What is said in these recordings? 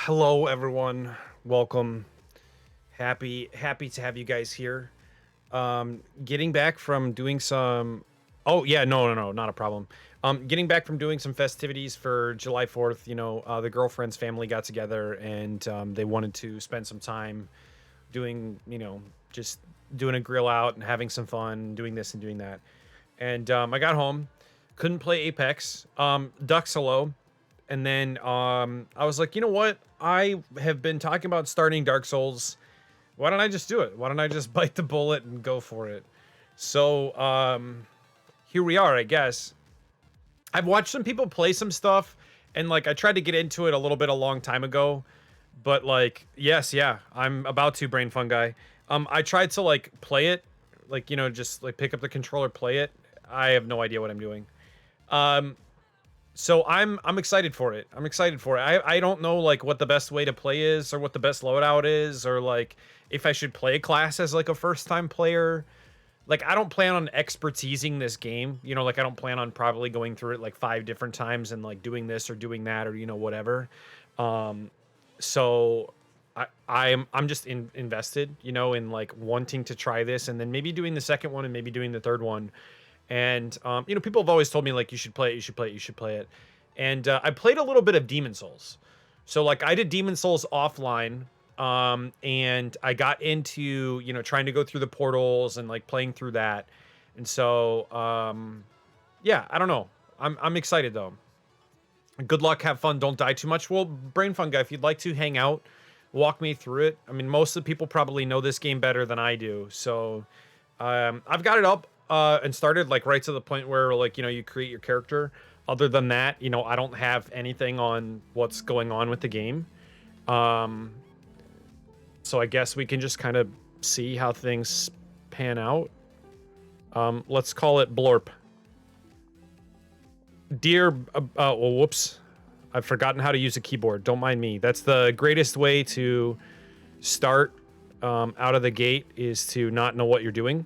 Hello, everyone. Welcome. Happy to have you guys here. Getting back from doing some. Oh yeah, no, not a problem. Getting back from doing some festivities for July 4th. The girlfriend's family got together and they wanted to spend some time doing, just doing a grill out and having some fun, doing this and doing that. And I got home, couldn't play Apex. Duck solo. And then I was like, you know what? I have been talking about starting Dark Souls. Why don't I just do it? Why don't I just bite the bullet and go for it? So here we are, I guess. I've watched some people play some stuff, and like I tried to get into it a little bit a long time ago, but like, yes, yeah, I'm about to brain fungi. I tried to like play it, like just like pick up the controller, play it. I have no idea what I'm doing. Um, so I'm excited for it. I'm excited for it. I don't know like what the best way to play is or what the best loadout is or like if I should play a class as like a first time player. Like I don't plan on expertising this game. Like I don't plan on probably going through it like 5 different times and like doing this or doing that or whatever. Um so I'm just invested, in like wanting to try this and then maybe doing the second one and maybe doing the third one. And people have always told me like you should play it, you should play it, you should play it. And I played a little bit of Demon Souls. So like I did Demon Souls offline, and I got into trying to go through the portals and like playing through that. And so yeah, I don't know. I'm excited though. Good luck, have fun, don't die too much. Well, Brain Fun Guy, if you'd like to hang out, walk me through it. I mean, most of the people probably know this game better than I do. So I've got it up and started like right to the point where like you create your character. Other than that, I don't have anything on what's going on with the game. So I guess we can just kind of see how things pan out. Let's call it Blorp. Dear, oh, whoops. I've forgotten how to use a keyboard. Don't mind me. That's the greatest way to start out of the gate is to not know what you're doing.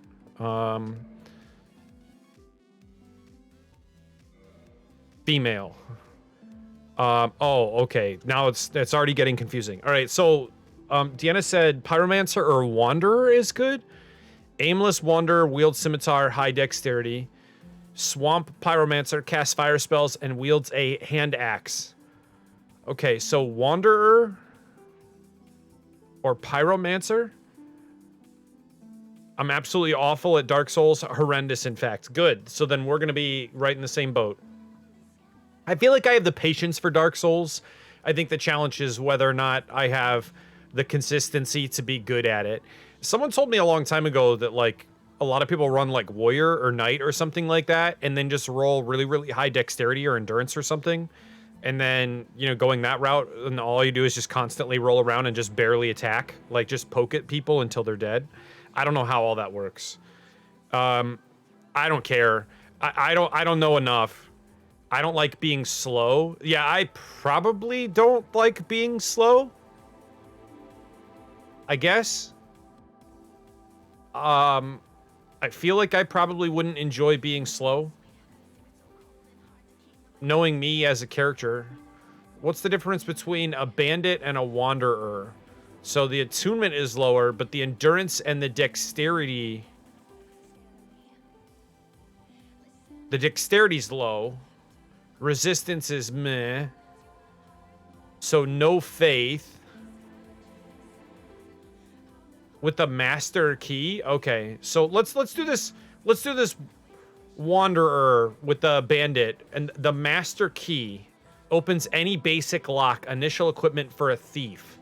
Female. Oh, okay. Now it's already getting confusing. All right, so Deanna said Pyromancer or Wanderer is good. Aimless Wanderer wields scimitar, high dexterity. Swamp Pyromancer casts fire spells and wields a hand axe. Okay, so Wanderer or Pyromancer? I'm absolutely awful at Dark Souls. Horrendous, in fact. Good. So then we're going to be right in the same boat. I feel like I have the patience for Dark Souls. I think the challenge is whether or not I have the consistency to be good at it. Someone told me a long time ago that like a lot of people run like Warrior or Knight or something like that and then just roll really, really high dexterity or endurance or something. And then, going that route and all you do is just constantly roll around and just barely attack. Like just poke at people until they're dead. I don't know how all that works. I don't care. I don't know enough. I don't like being slow. Yeah, I probably don't like being slow. I guess. I feel like I probably wouldn't enjoy being slow. Knowing me as a character. What's the difference between a bandit and a wanderer? So the attunement is lower, but the endurance and the dexterity... The dexterity's low. Resistance is meh. So no faith. With the master key? Okay. So let's do this. Let's do this wanderer with the bandit. And the master key opens any basic lock. Initial equipment for a thief.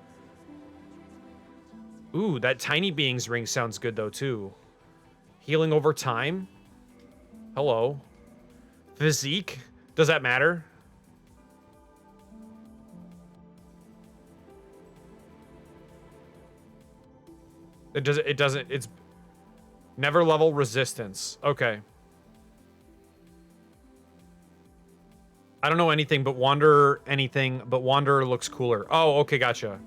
Ooh, that tiny beings ring sounds good though too. Healing over time? Hello. Physique? Does that matter? It doesn't, it's never level resistance. Okay. I don't know anything but Wanderer looks cooler. Oh, okay, gotcha.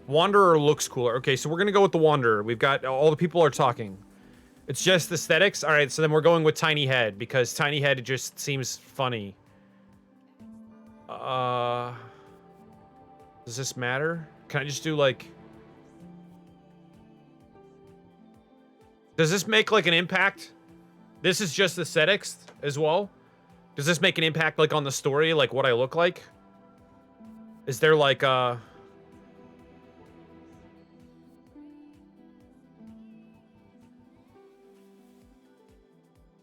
Wanderer looks cooler. Okay, so we're gonna go with the Wanderer. We've got, all the people are talking. It's just aesthetics? Alright, so then we're going with Tiny Head, because Tiny Head just seems funny. Does this matter? Can I just do like... Does this make like an impact? This is just aesthetics as well? Does this make an impact like on the story, like what I look like? Is there like the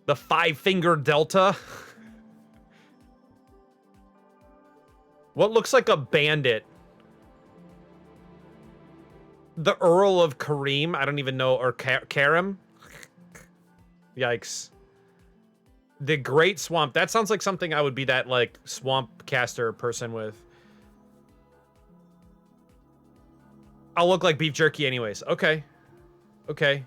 5-finger delta? What looks like a bandit? The Earl of Kareem? I don't even know. Or Karim? Yikes. The Great Swamp. That sounds like something I would be that, like, swamp caster person with. I'll look like beef jerky anyways. Okay. Okay.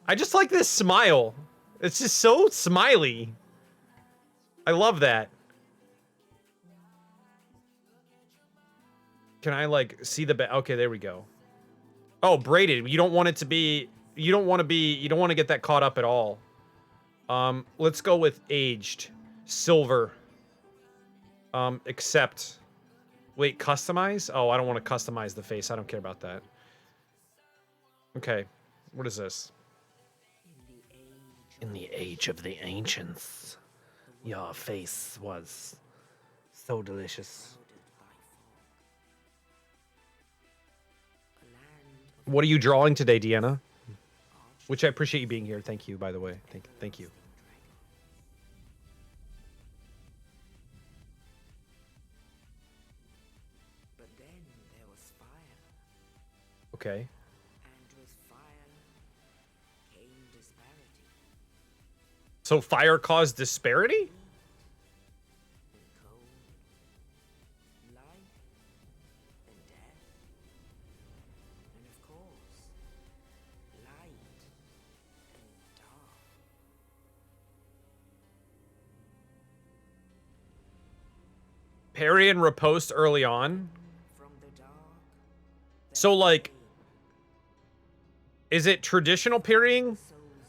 I just like this smile. It's just so smiley. I love that. Can I, like, see the... Okay, there we go. Oh, braided. You don't want it to be... You don't want to get that caught up at all. Let's go with aged. Silver. Accept. Wait, customize? Oh, I don't want to customize the face. I don't care about that. Okay. What is this? In the age of the ancients, your face was so delicious. What are you drawing today, Deanna? Which I appreciate you being here. Thank you, by the way. Thank you. But then there was fire. Okay. And with fire came disparity. So fire caused disparity? And cold, life and death. And of course, light and dark. Parry and riposte early on. From the dark, So, like, is it traditional parrying?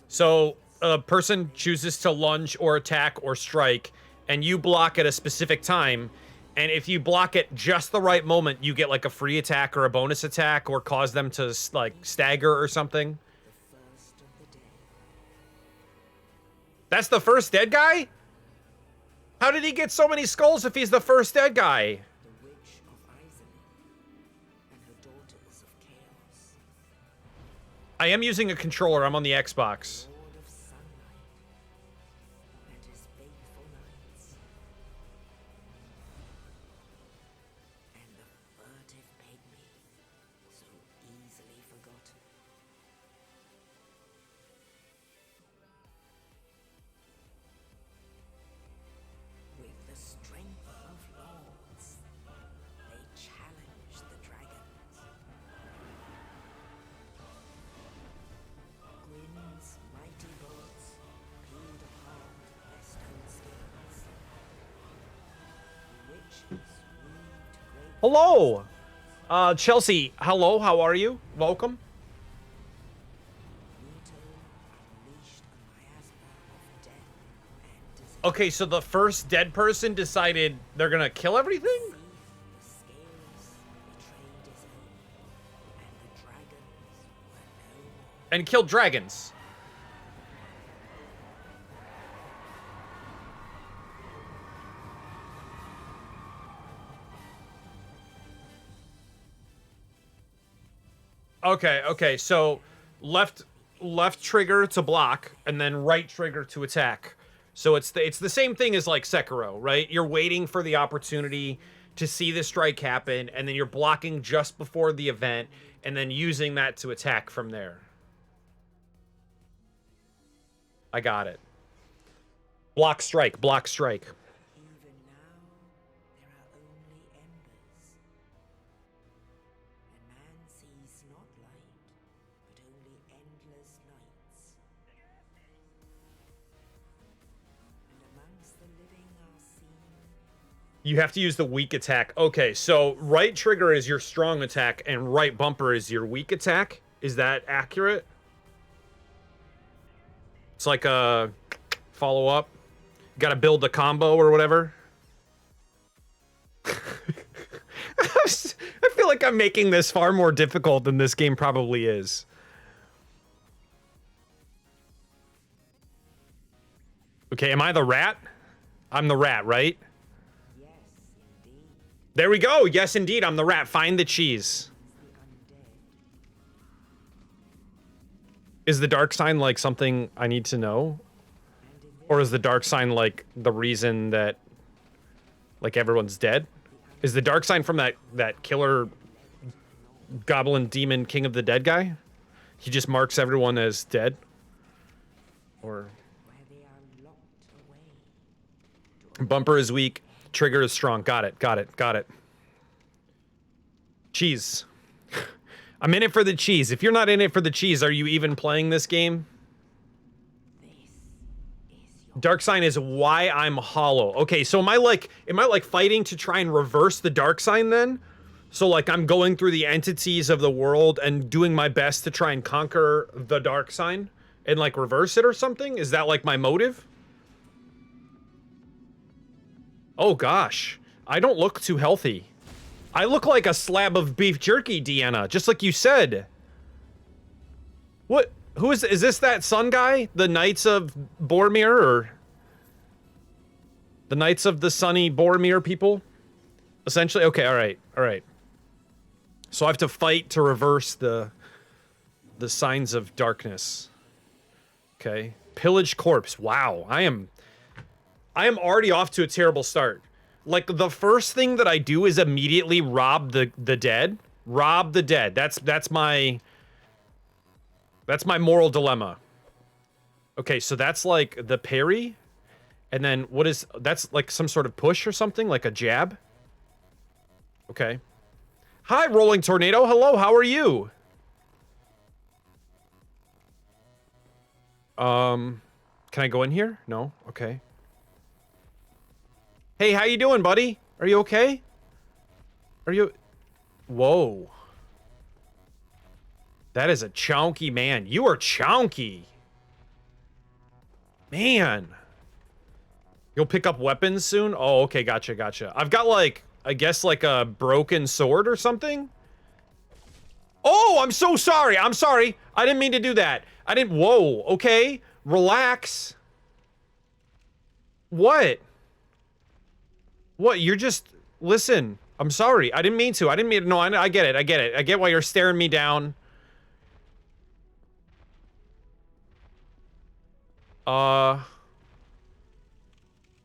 So a person chooses to lunge or attack or strike, and you block at a specific time. And if you block at just the right moment, you get like a free attack or a bonus attack or cause them to like stagger or something. the first of the day. That's the first dead guy? How did he get so many skulls if he's the first dead guy? The witch of Asylum and her daughters of chaos. I am using a controller. I'm on the Xbox. Lord of sunlight and his faithful knights. And the furtive pygmy, so easily forgotten. With the strength of lords, they challenge the dragons. Grim's mighty bullets peeled apart their stone skins. The witches weaved great Hello! Chelsea, hello, how are you? Welcome. Nito unleashed a miasma of death and disease. Okay, so the first dead person decided they're gonna kill everything? The scales betrayed his own, and the dragons were no more. And killed dragons. Okay, so left trigger to block and then right trigger to attack. So it's the same thing as like Sekiro, right? You're waiting for the opportunity to see the strike happen, and then you're blocking just before the event and then using that to attack from there. I got it. Block strike, block strike. Even now, there are only embers. And man sees not light, but only endless nights. And amongst the living are seen You have to use the weak attack. Okay, so right trigger is your strong attack and right bumper is your weak attack. Is that accurate? It's like a follow-up. Got to build the combo or whatever. I feel feel like I'm making this far more difficult than this game probably is. Okay, am I the rat? I'm the rat, right? Yes, indeed. There we go. Yes, indeed, I'm the rat. Find the cheese. The undead. Is the dark sign like something I need to know? And in Or is the dark sign like the reason that like everyone's dead? Is the dark sign from that killer goblin demon king of the dead guy? He just marks everyone as dead? Or where they are locked away. bumper is weak, trigger is strong. Got it. Got it. Got it. Cheese. I'm in it for the cheese. If you're not in it for the cheese, are you even playing this game? This is your Dark sign is why I'm hollow. Okay, so am I like fighting to try and reverse the dark sign then? So like I'm going through the entities of the world and doing my best to try and conquer the dark sign and like reverse it or something? Is that like my motive? Oh gosh, I don't look too healthy. I look like a slab of beef jerky, Deanna, just like you said. What? Who is this that sun guy? The Knights of Boromir, or the Knights of the Sunny Boromir people? Essentially? Okay, alright, alright. So I have to fight to reverse the signs of darkness. Okay. Pillaged corpse. Wow, I am already off to a terrible start. Like, the first thing that I do is immediately rob the dead. Rob the dead. That's my moral dilemma. Okay, so that's like the parry. And then what is... That's like some sort of push or something? Like a jab? Okay. Hi, Rolling Tornado. Hello, how are you? Can I go in here? No? Okay. Hey, how you doing, buddy? Are you okay? Are you... Whoa. That is a chonky man. You are chonky. Man. You'll pick up weapons soon? Oh, okay, gotcha, gotcha. I've got, like, I guess, like a broken sword or something? Oh, I'm so sorry. I'm sorry. I didn't mean to do that. I didn't... Whoa, okay. Relax. What? What? You're just... Listen. I'm sorry. I didn't mean to. I didn't mean to... No, I get it. I get it. I get why you're staring me down.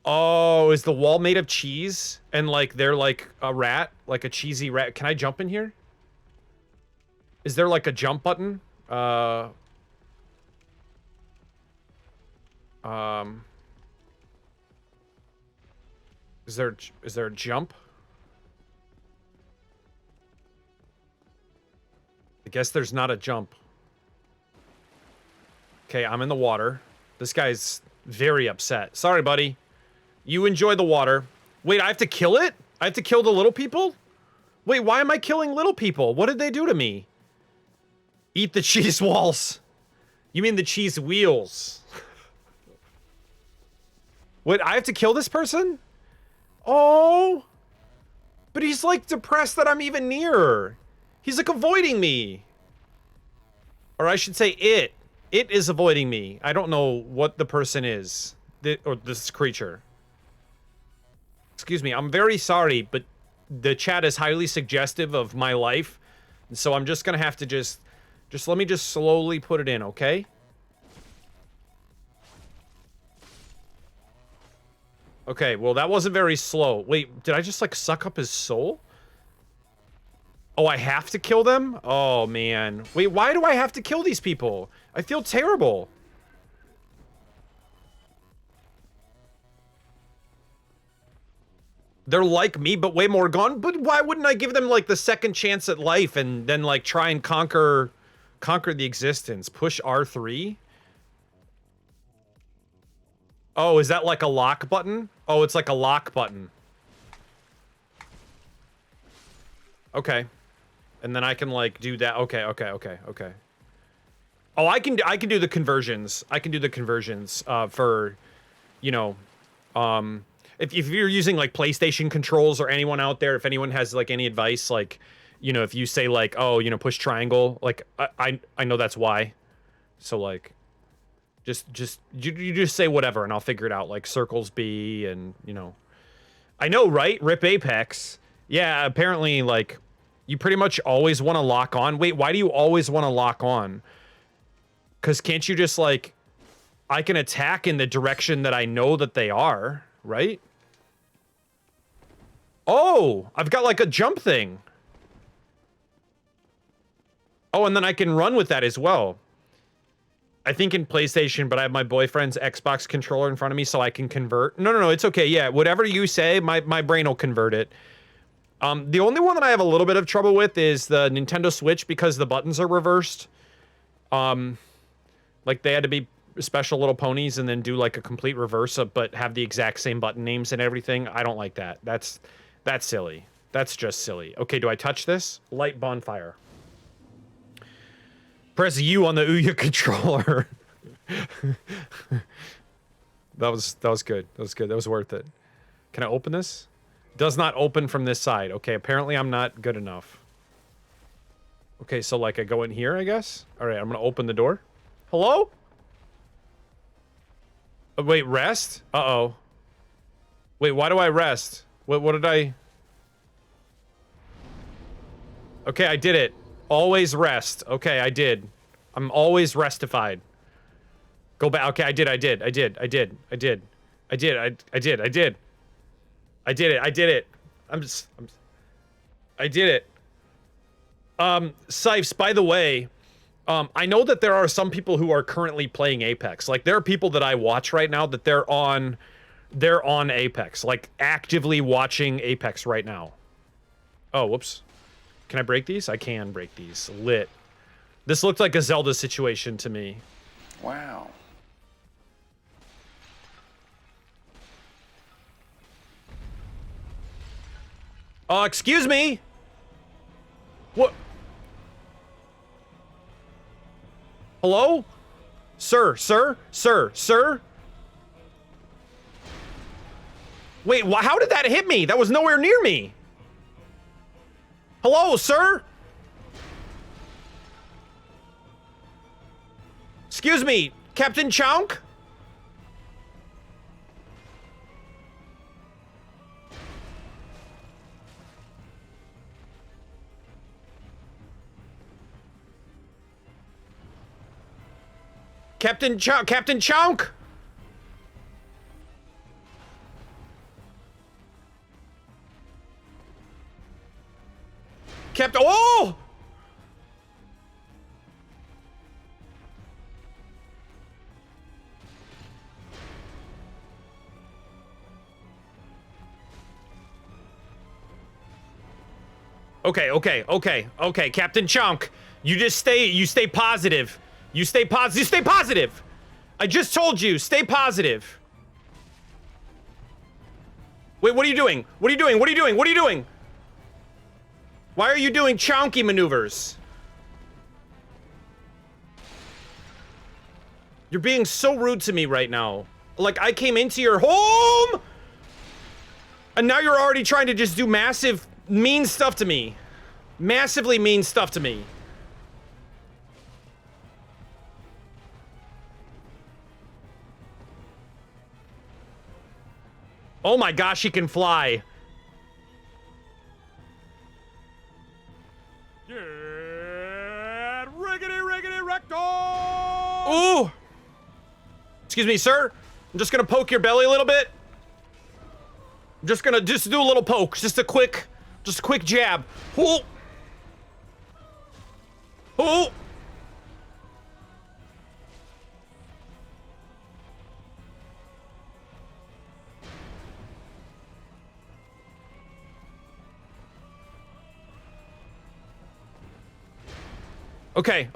Oh, is the wall made of cheese? And, like, they're like a rat? Like a cheesy rat? Can I jump in here? Is there, like, a jump button? Is there a jump? I guess there's not a jump. Okay, I'm in the water. This guy's very upset. Sorry, buddy. You enjoy the water. Wait, I have to kill it? I have to kill the little people? Wait, why am I killing little people? What did they do to me? Eat the cheese walls. You mean the cheese wheels? Wait, I have to kill this person? Oh. But he's like depressed that I'm even near. He's like avoiding me. Or I should say it. It is avoiding me. I don't know what the person is. Or this creature. Excuse me, I'm very sorry, but the chat is highly suggestive of my life. And so I'm just gonna have to just let me just slowly put it in, okay? Okay, well, that wasn't very slow. Wait, did I just, like, suck up his soul? Oh, I have to kill them? Oh, man. Wait, why do I have to kill these people? I feel terrible. They're like me, but way more gone. But why wouldn't I give them, like, the second chance at life and then, like, try and conquer the existence? Push R3? Oh, is that like a lock button? Oh, it's like a lock button. Okay. And then I can, like, do that. Okay, okay, okay, okay. Oh, I can do the conversions. I can do the conversions for, you know, if you're using, like, PlayStation controls, or anyone out there, if anyone has, like, any advice, like, you know, if you say like, oh, you know, push triangle, like I know that's why. So like, you just say whatever and I'll figure it out. Like circles B and you know, I know, right? Rip Apex. Yeah, apparently like you pretty much always want to lock on. Wait, why do you always want to lock on? Because can't you just like, I can attack in the direction that I know that they are, right? Oh, I've got like a jump thing. Oh, and then I can run with that as well. I think in PlayStation, but I have my boyfriend's Xbox controller in front of me so I can convert. No, it's okay. Yeah, whatever you say, my brain will convert it. The only one that I have a little bit of trouble with is the Nintendo Switch because the buttons are reversed. Like they had to be special little ponies and then do like a complete reverse of, but have the exact same button names and everything. I don't like that. That's silly. That's just silly. Okay, do I touch this? Light bonfire. Press U on the Ouya controller. That was good. That was good. That was worth it. Can I open this? Does not open from this side. Okay, apparently I'm not good enough. Okay, so like I go in here, I guess. All right, I'm gonna open the door. Hello? Oh, wait, rest? Uh-oh. Wait, why do I rest? What did I... Okay, I did it. Always rest. Okay, I did. I'm always restified. Go back. Okay, I did it. I did it. I did it. Sipes, by the way, I know that there are some people who are currently playing Apex. Like, there are people that I watch right now that they're on Apex. Like, actively watching Apex right now. Oh, whoops. Can I break these? I can break these. Lit. This looked like a Zelda situation to me. Wow. Excuse me? What? Hello? Sir? Wait, how did that hit me? That was nowhere near me. Hello, sir? Excuse me, Captain Chonk? Captain Chonk? Oh! Okay, Captain Chonk. You stay positive. You stay positive. I just told you, stay positive. Wait, what are you doing? What are you doing? Why are you doing chonky maneuvers? You're being so rude to me right now. Like, I came into your home, and now you're already trying to just do massive, mean stuff to me. Massively mean stuff to me. Oh my gosh, he can fly. Yeah, riggedy recto! Ooh! Excuse me, sir. I'm just gonna poke your belly a little bit. I'm just gonna do a little poke. Just a quick jab. Ooh! Ooh! Okay.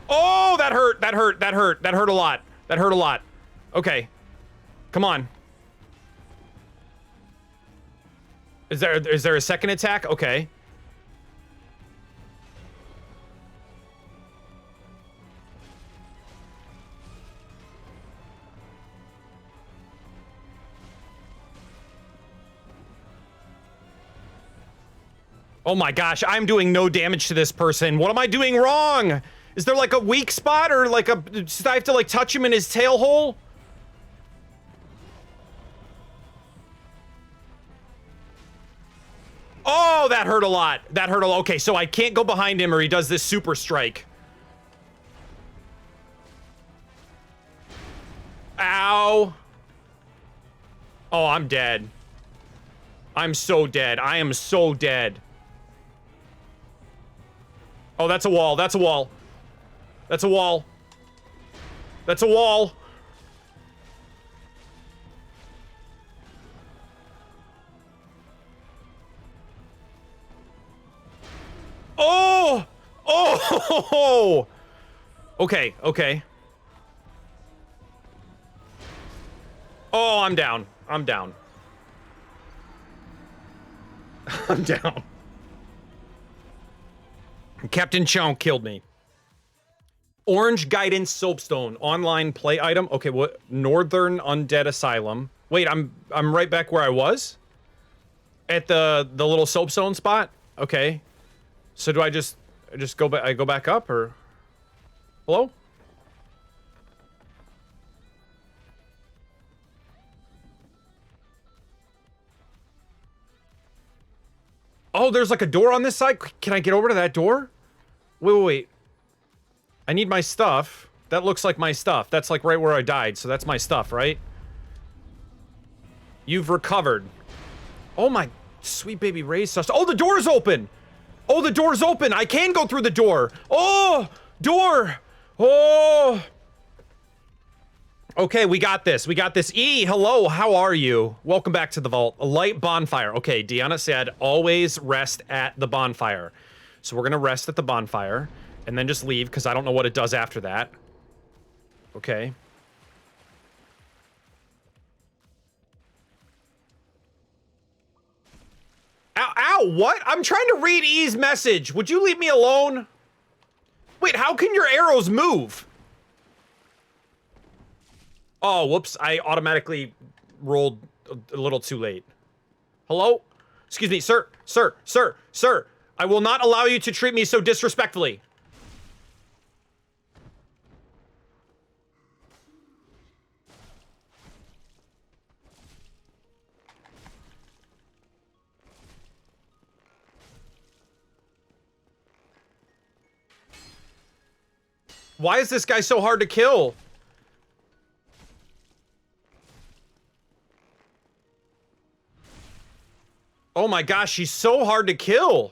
Oh, that hurt a lot. Okay. Come on. Is there a second attack? Okay. Oh my gosh, I'm doing no damage to this person. What am I doing wrong? Is there like a weak spot or like a... Do I have to like touch him in his tail hole? Oh, that hurt a lot. That hurt a lot. Okay, so I can't go behind him or he does this super strike. Ow. Oh, I'm dead. I'm so dead. I am so dead. Oh, that's a wall. That's a wall. That's a wall. That's a wall. Oh! Oh! Okay, okay. Oh, I'm down. I'm down. I'm down. Captain Chow killed me. Orange Guidance Soapstone. Online play item. Okay, what? Northern Undead Asylum. Wait, I'm right back where I was? At the little soapstone spot? Okay. So do I just go back? I go back up or? Hello? Oh, there's like a door on this side. Can I get over to that door? Wait, wait, wait. I need my stuff. That looks like my stuff. That's like right where I died. So that's my stuff, right? You've recovered. Oh my sweet baby Ray's stuff. Oh, the door's open. Oh, the door's open. I can go through the door. Oh, door. Oh. Okay, we got this. We got this. E, hello. How are you? Welcome back to the vault. A light bonfire. Okay, Deanna said always rest at the bonfire. So we're going to rest at the bonfire and then just leave because I don't know what it does after that. Okay. Ow, ow, what? I'm trying to read E's message. Would you leave me alone? Wait, how can your arrows move? Oh, whoops. I automatically rolled a little too late. Hello? Excuse me, sir. Sir. Sir. Sir. I will not allow you to treat me so disrespectfully. Why is this guy so hard to kill? Oh my gosh, he's so hard to kill.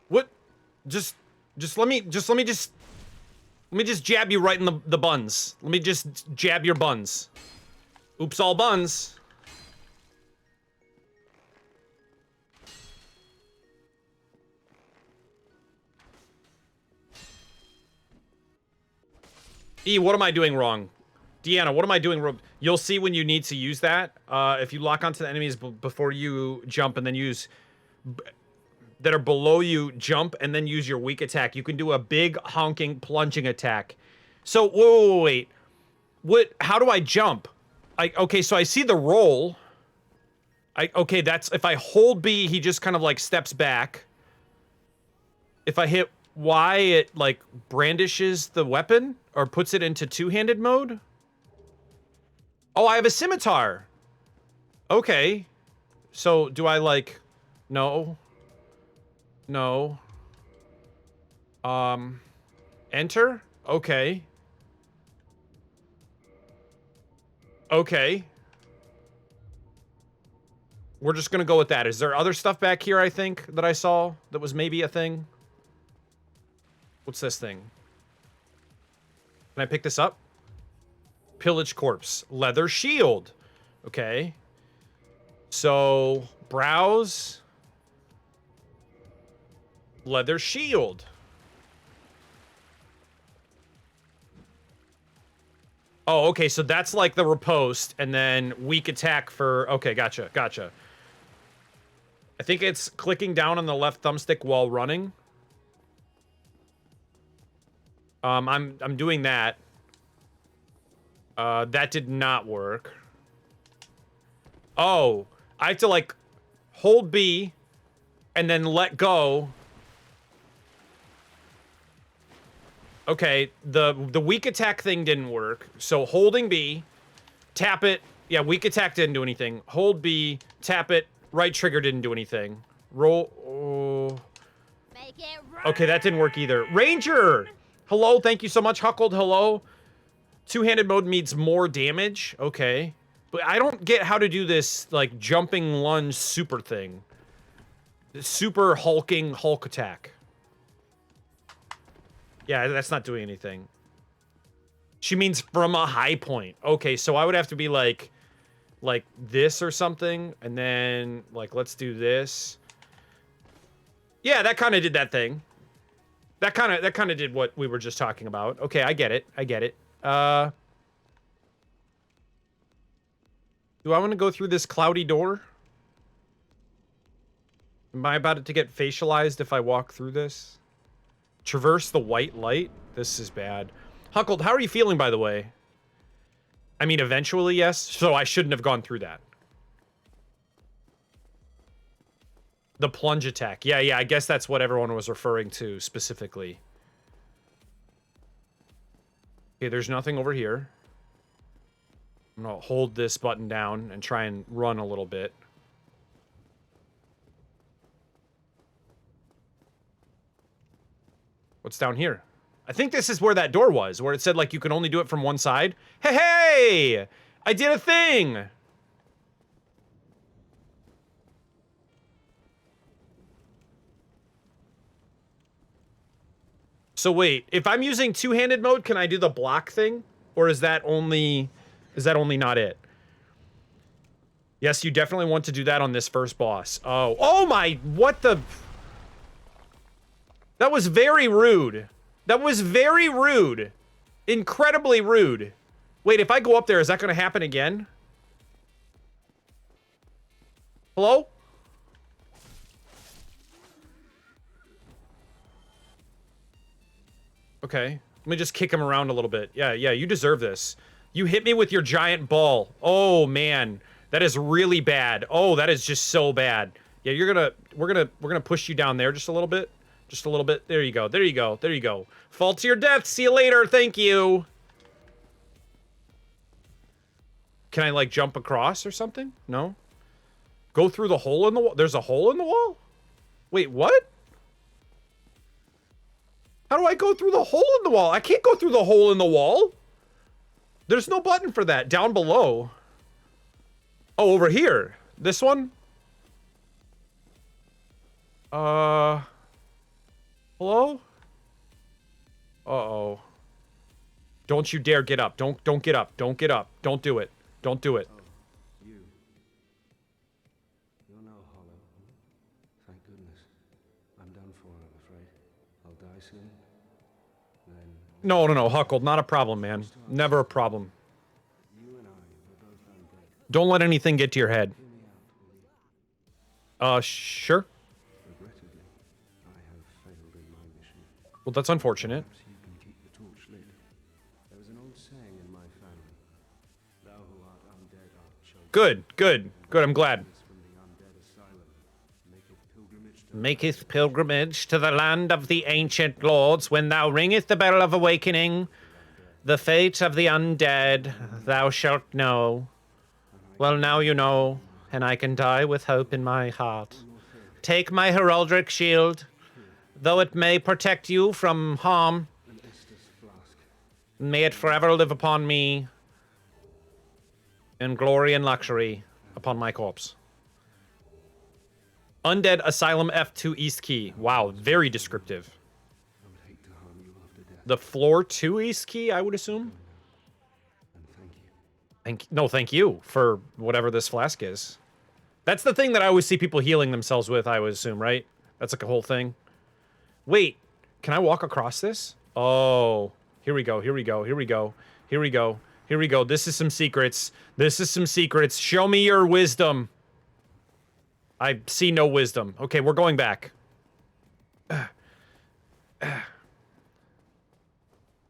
What? Just let me jab you right in the buns. Let me just jab your buns. Oops, all buns. E, what am I doing wrong? Deanna, what am I doing wrong? You'll see when you need to use that. If you lock onto the enemies before you jump and then use... that are below you, jump, and then use your weak attack. You can do a big, honking, plunging attack. So, wait. What? How do I jump? Okay, so I see the roll. Okay, that's... If I hold B, he just kind of, like, steps back. If I hit Y, it, like, brandishes the weapon? Or puts it into two-handed mode? Oh, I have a scimitar! Okay. So, do I, like... No. No. Enter? Okay. Okay. We're just gonna go with that. Is there other stuff back here, I think, that I saw that was maybe a thing? What's this thing? Can I pick this up? Pillage corpse. Leather shield. Okay. So, browse... Leather shield. Oh, okay, so that's like the riposte, and then weak attack for... Okay, gotcha, gotcha. I think it's clicking down on the left thumbstick while running. I'm doing that. That did not work. Oh, I have to, like, hold B, and then let go. Okay, the weak attack thing didn't work. So holding B, tap it. Yeah, weak attack didn't do anything. Hold B, tap it. Right trigger didn't do anything. Roll. Oh. Make it Okay, that didn't work either. Ranger! Hello, thank you so much. Huckled, hello. Two-handed mode means more damage. Okay. But I don't get how to do this, like, jumping lunge super thing. Super hulking Hulk attack. Yeah, that's not doing anything. She means from a high point. Okay, so I would have to be like this or something, and then like let's do this. Yeah, that kind of did that thing. That kind of did what we were just talking about. Okay, I get it. I get it. Do I want to go through this cloudy door? Am I about to get facialized if I walk through this? Traverse the white light? This is bad. Huckled, how are you feeling, by the way? I mean, eventually, yes. So I shouldn't have gone through that. The plunge attack. Yeah, I guess that's what everyone was referring to specifically. Okay, there's nothing over here. I'm gonna hold this button down and try and run a little bit. What's down here? I think this is where that door was, where it said, like, you can only do it from one side. Hey! I did a thing! So wait, if I'm using two-handed mode, can I do the block thing? Or is that only not it? Yes, you definitely want to do that on this first boss. Oh my, what the... That was very rude. That was very rude. Incredibly rude. Wait, if I go up there, is that going to happen again? Hello? Okay. Let me just kick him around a little bit. Yeah, you deserve this. You hit me with your giant ball. Oh, man. That is really bad. Oh, that is just so bad. Yeah, we're gonna push you down there just a little bit. Just a little bit. There you go. There you go. There you go. Fall to your death. See you later. Thank you. Can I, like, jump across or something? No? Go through the hole in the wall? There's a hole in the wall? Wait, what? How do I go through the hole in the wall? I can't go through the hole in the wall. There's no button for that. Down below. Oh, over here. This one? Hello? Uh-oh. Don't you dare get up. Don't get up. Don't get up. Don't do it. Don't do it. Oh, you. You're no hollow. Thank goodness. I'm done for, I'm afraid. I'll die soon. Then... No, Huckled. Not a problem, man. Never a problem. You and I were both undead. Don't let anything get to your head. Hear me out, will you? Sure. Regrettably, I have failed in my mission. Well, that's unfortunate. Perhaps you can keep the torch lit. There was an old saying in my family. Thou who art undead art chosen. Good. I'm glad. From the undead asylum, maketh pilgrimage to Maketh pilgrimage to the land of the ancient lords when thou ringeth the bell of awakening. The fate of the undead thou shalt know. Well, now you know, and I can die with hope in my heart. Take my heraldic shield, though it may protect you from harm. an Estus flask. May it forever live upon me, in glory and luxury, upon my corpse. Undead Asylum F2 East Key. Wow, very descriptive. I would hate to harm you after death. The floor 2 East Key, I would assume? And thank you. Thank you for whatever this flask is. That's the thing that I always see people healing themselves with, I would assume, right? That's like a whole thing. Wait, can I walk across this? Oh, here we go. Here we go. This is some secrets. This is some secrets. Show me your wisdom. I see no wisdom. Okay, we're going back.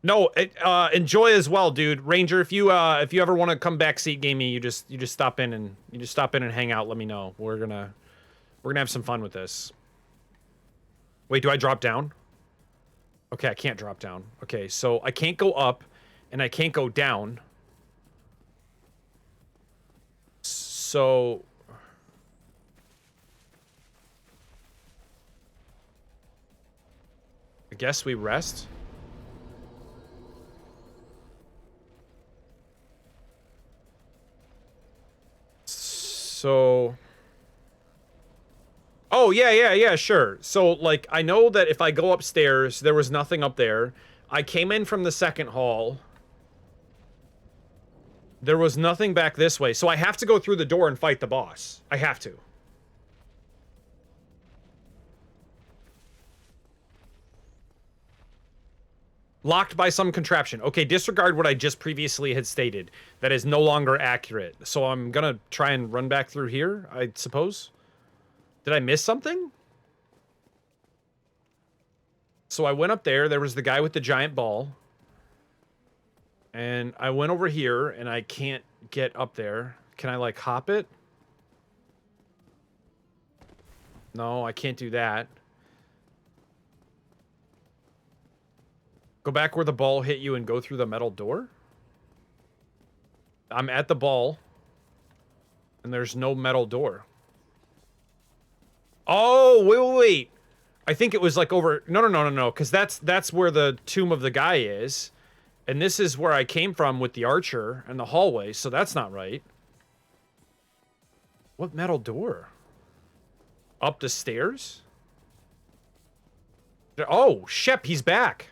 No, enjoy as well, dude. Ranger, if you ever want to come backseat game me, you just stop in and hang out. Let me know. We're gonna have some fun with this. Wait, do I drop down? Okay, I can't drop down. Okay, so I can't go up, and I can't go down. So I guess we rest. So oh, yeah, sure. So, like, I know that if I go upstairs, there was nothing up there. I came in from the second hall. There was nothing back this way. So I have to go through the door and fight the boss. I have to. Locked by some contraption. Okay, disregard what I just previously had stated. That is no longer accurate. So I'm gonna try and run back through here, I suppose. Did I miss something? So I went up there. There was the guy with the giant ball. And I went over here, and I can't get up there. Can I, like, hop it? No, I can't do that. Go back where the ball hit you and go through the metal door? I'm at the ball. And there's no metal door. Oh, wait. I think it was like over... No. Because that's where the tomb of the guy is. And this is where I came from with the archer and the hallway. So that's not right. What metal door? Up the stairs? Oh, Shep, he's back.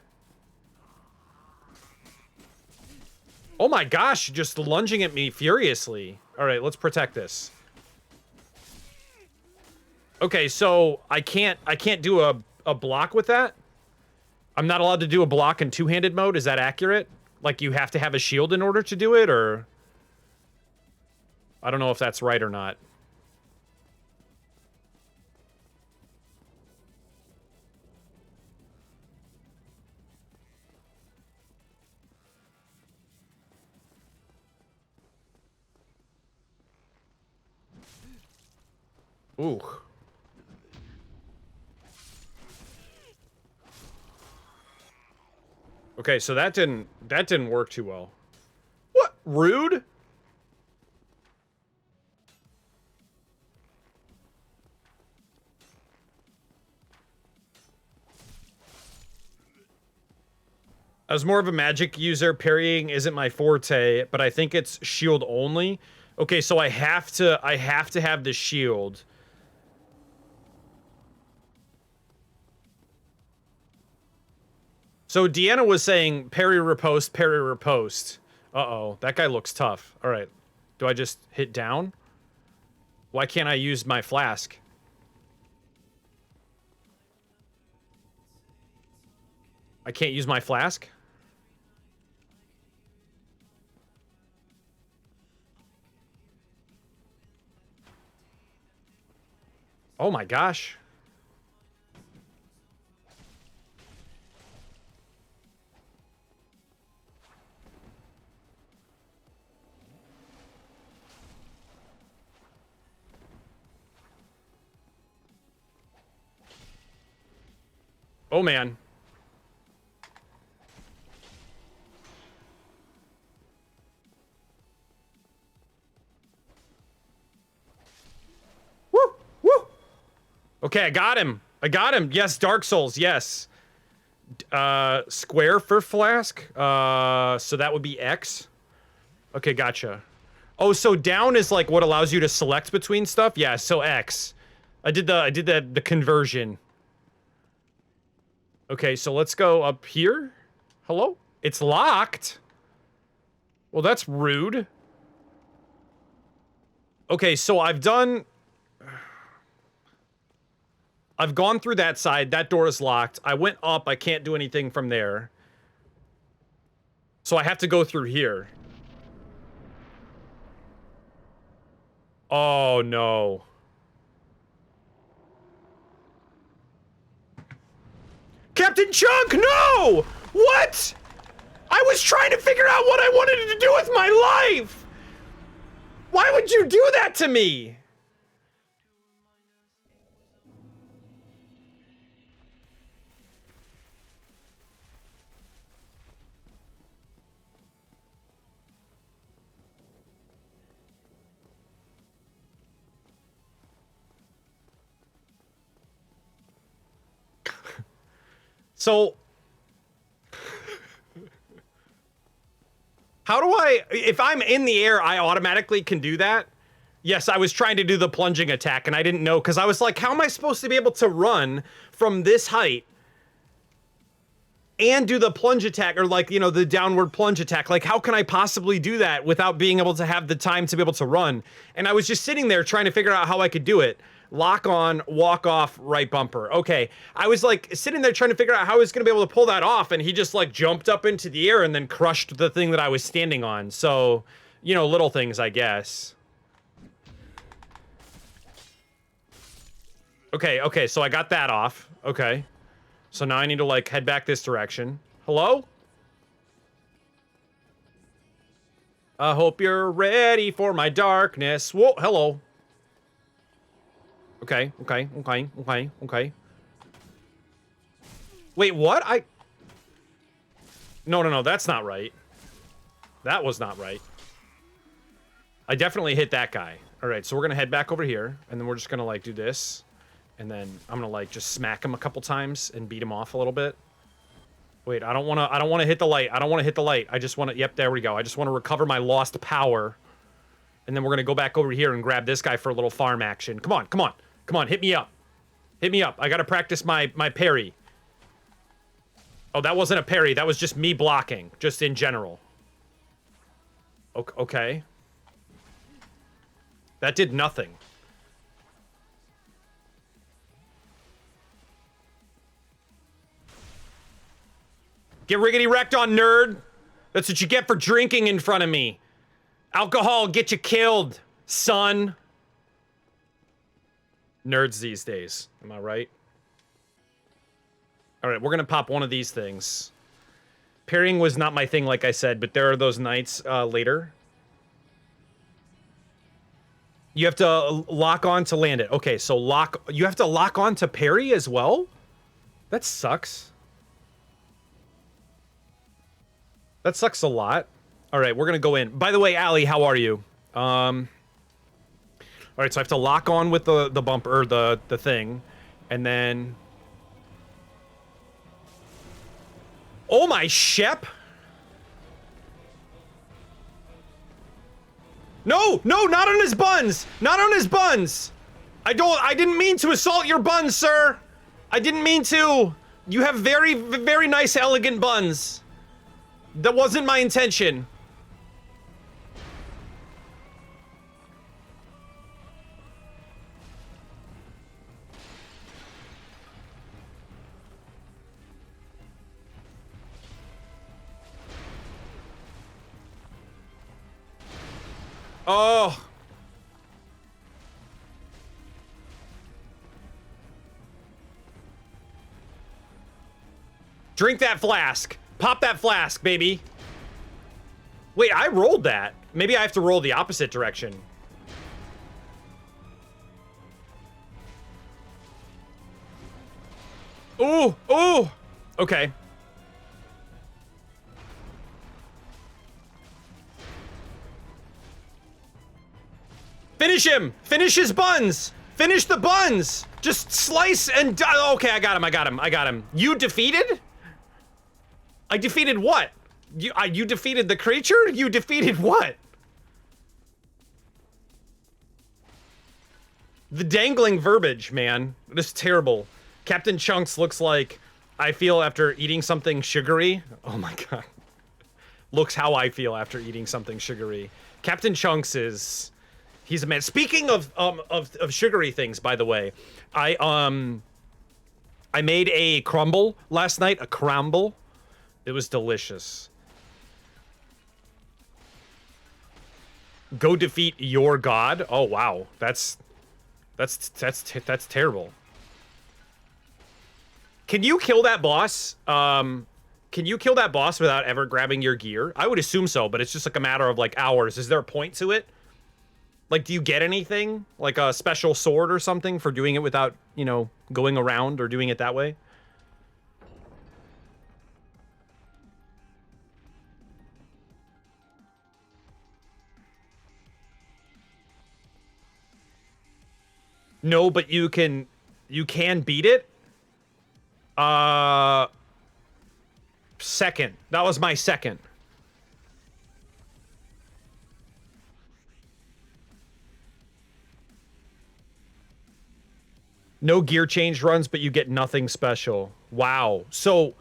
Oh my gosh, just lunging at me furiously. All right, let's protect this. Okay, so I can't do a block with that? I'm not allowed to do a block in two-handed mode? Is that accurate? Like, you have to have a shield in order to do it, or... I don't know if that's right or not. Ooh. Okay, so that didn't work too well. What? Rude? I was more of a magic user. Parrying isn't my forte, but I think it's shield only. Okay, so I have to have the shield. So Deanna was saying parry riposte, parry riposte. Uh-oh, that guy looks tough. All right, do I just hit down? Why can't I use my flask? I can't use my flask? Oh my gosh. Oh man. Woo! Woo! Okay, I got him. I got him. Yes, Dark Souls, yes. Square for flask. So that would be X. Okay, gotcha. Oh, so down is like what allows you to select between stuff? Yeah, so X. I did the conversion. Okay, so let's go up here. Hello? It's locked. Well, that's rude. Okay, so I've gone through that side. That door is locked. I went up. I can't do anything from there. So I have to go through here. Oh, no. Captain Chunk, no! What? I was trying to figure out what I wanted to do with my life! Why would you do that to me? So, how do I, if I'm in the air, I automatically can do that? Yes, I was trying to do the plunging attack and I didn't know, because I was like, how am I supposed to be able to run from this height and do the plunge attack, or like, you know, the downward plunge attack? Like, how can I possibly do that without being able to have the time to be able to run? And I was just sitting there trying to figure out how I could do it. Lock on, walk off, right bumper. Okay, I was like sitting there trying to figure out how I was gonna be able to pull that off, and he just like jumped up into the air and then crushed the thing that I was standing on. So, you know, little things, I guess. Okay, so I got that off. Okay. So now I need to like head back this direction. Hello? I hope you're ready for my darkness. Whoa, hello. Okay. Wait, what? No, that's not right. That was not right. I definitely hit that guy. All right, so we're gonna head back over here, and then we're just gonna like do this, and then I'm gonna like just smack him a couple times and beat him off a little bit. Wait, I don't wanna hit the light. I don't wanna hit the light. I just wanna, yep, there we go. I just wanna recover my lost power. And then we're gonna go back over here and grab this guy for a little farm action. Come on, hit me up. Hit me up. I gotta practice my parry. Oh, that wasn't a parry. That was just me blocking, just in general. Okay. That did nothing. Get riggedy wrecked on, nerd. That's what you get for drinking in front of me. Alcohol get you killed, son. Nerds these days, am I right? All right, we're gonna pop one of these things. Parrying was not my thing, like I said, but there are those nights later. You have to lock on to land it. Okay, so you have to lock on to parry as well? That sucks. That sucks a lot. All right, we're gonna go in. By the way, Allie, how are you? All right, so I have to lock on with the bumper, or the thing, and then... Oh my shep! No, not on his buns! Not on his buns! I didn't mean to assault your buns, sir! I didn't mean to! You have very, very nice, elegant buns. That wasn't my intention. Oh. Drink that flask. Pop that flask, baby. Wait, I rolled that. Maybe I have to roll the opposite direction. Ooh, ooh. Okay. Finish him! Finish his buns! Finish the buns! Just slice and... Okay, I got him. You defeated? I defeated what? You defeated the creature? You defeated what? The dangling verbiage, man. This is terrible. Captain Chunks looks like I feel after eating something sugary. Oh my god. Looks how I feel after eating something sugary. Captain Chunks is... He's a man. Speaking of sugary things, by the way, I made a crumble last night, a crumble. It was delicious. Go defeat your god. Oh wow, that's terrible. Can you kill that boss? Can you kill that boss without ever grabbing your gear? I would assume so, but it's just like a matter of like hours. Is there a point to it? Like, do you get anything? Like a special sword or something for doing it without, you know, going around or doing it that way? No, but you can beat it. Second. That was my second. No gear change runs, but you get nothing special. Wow. So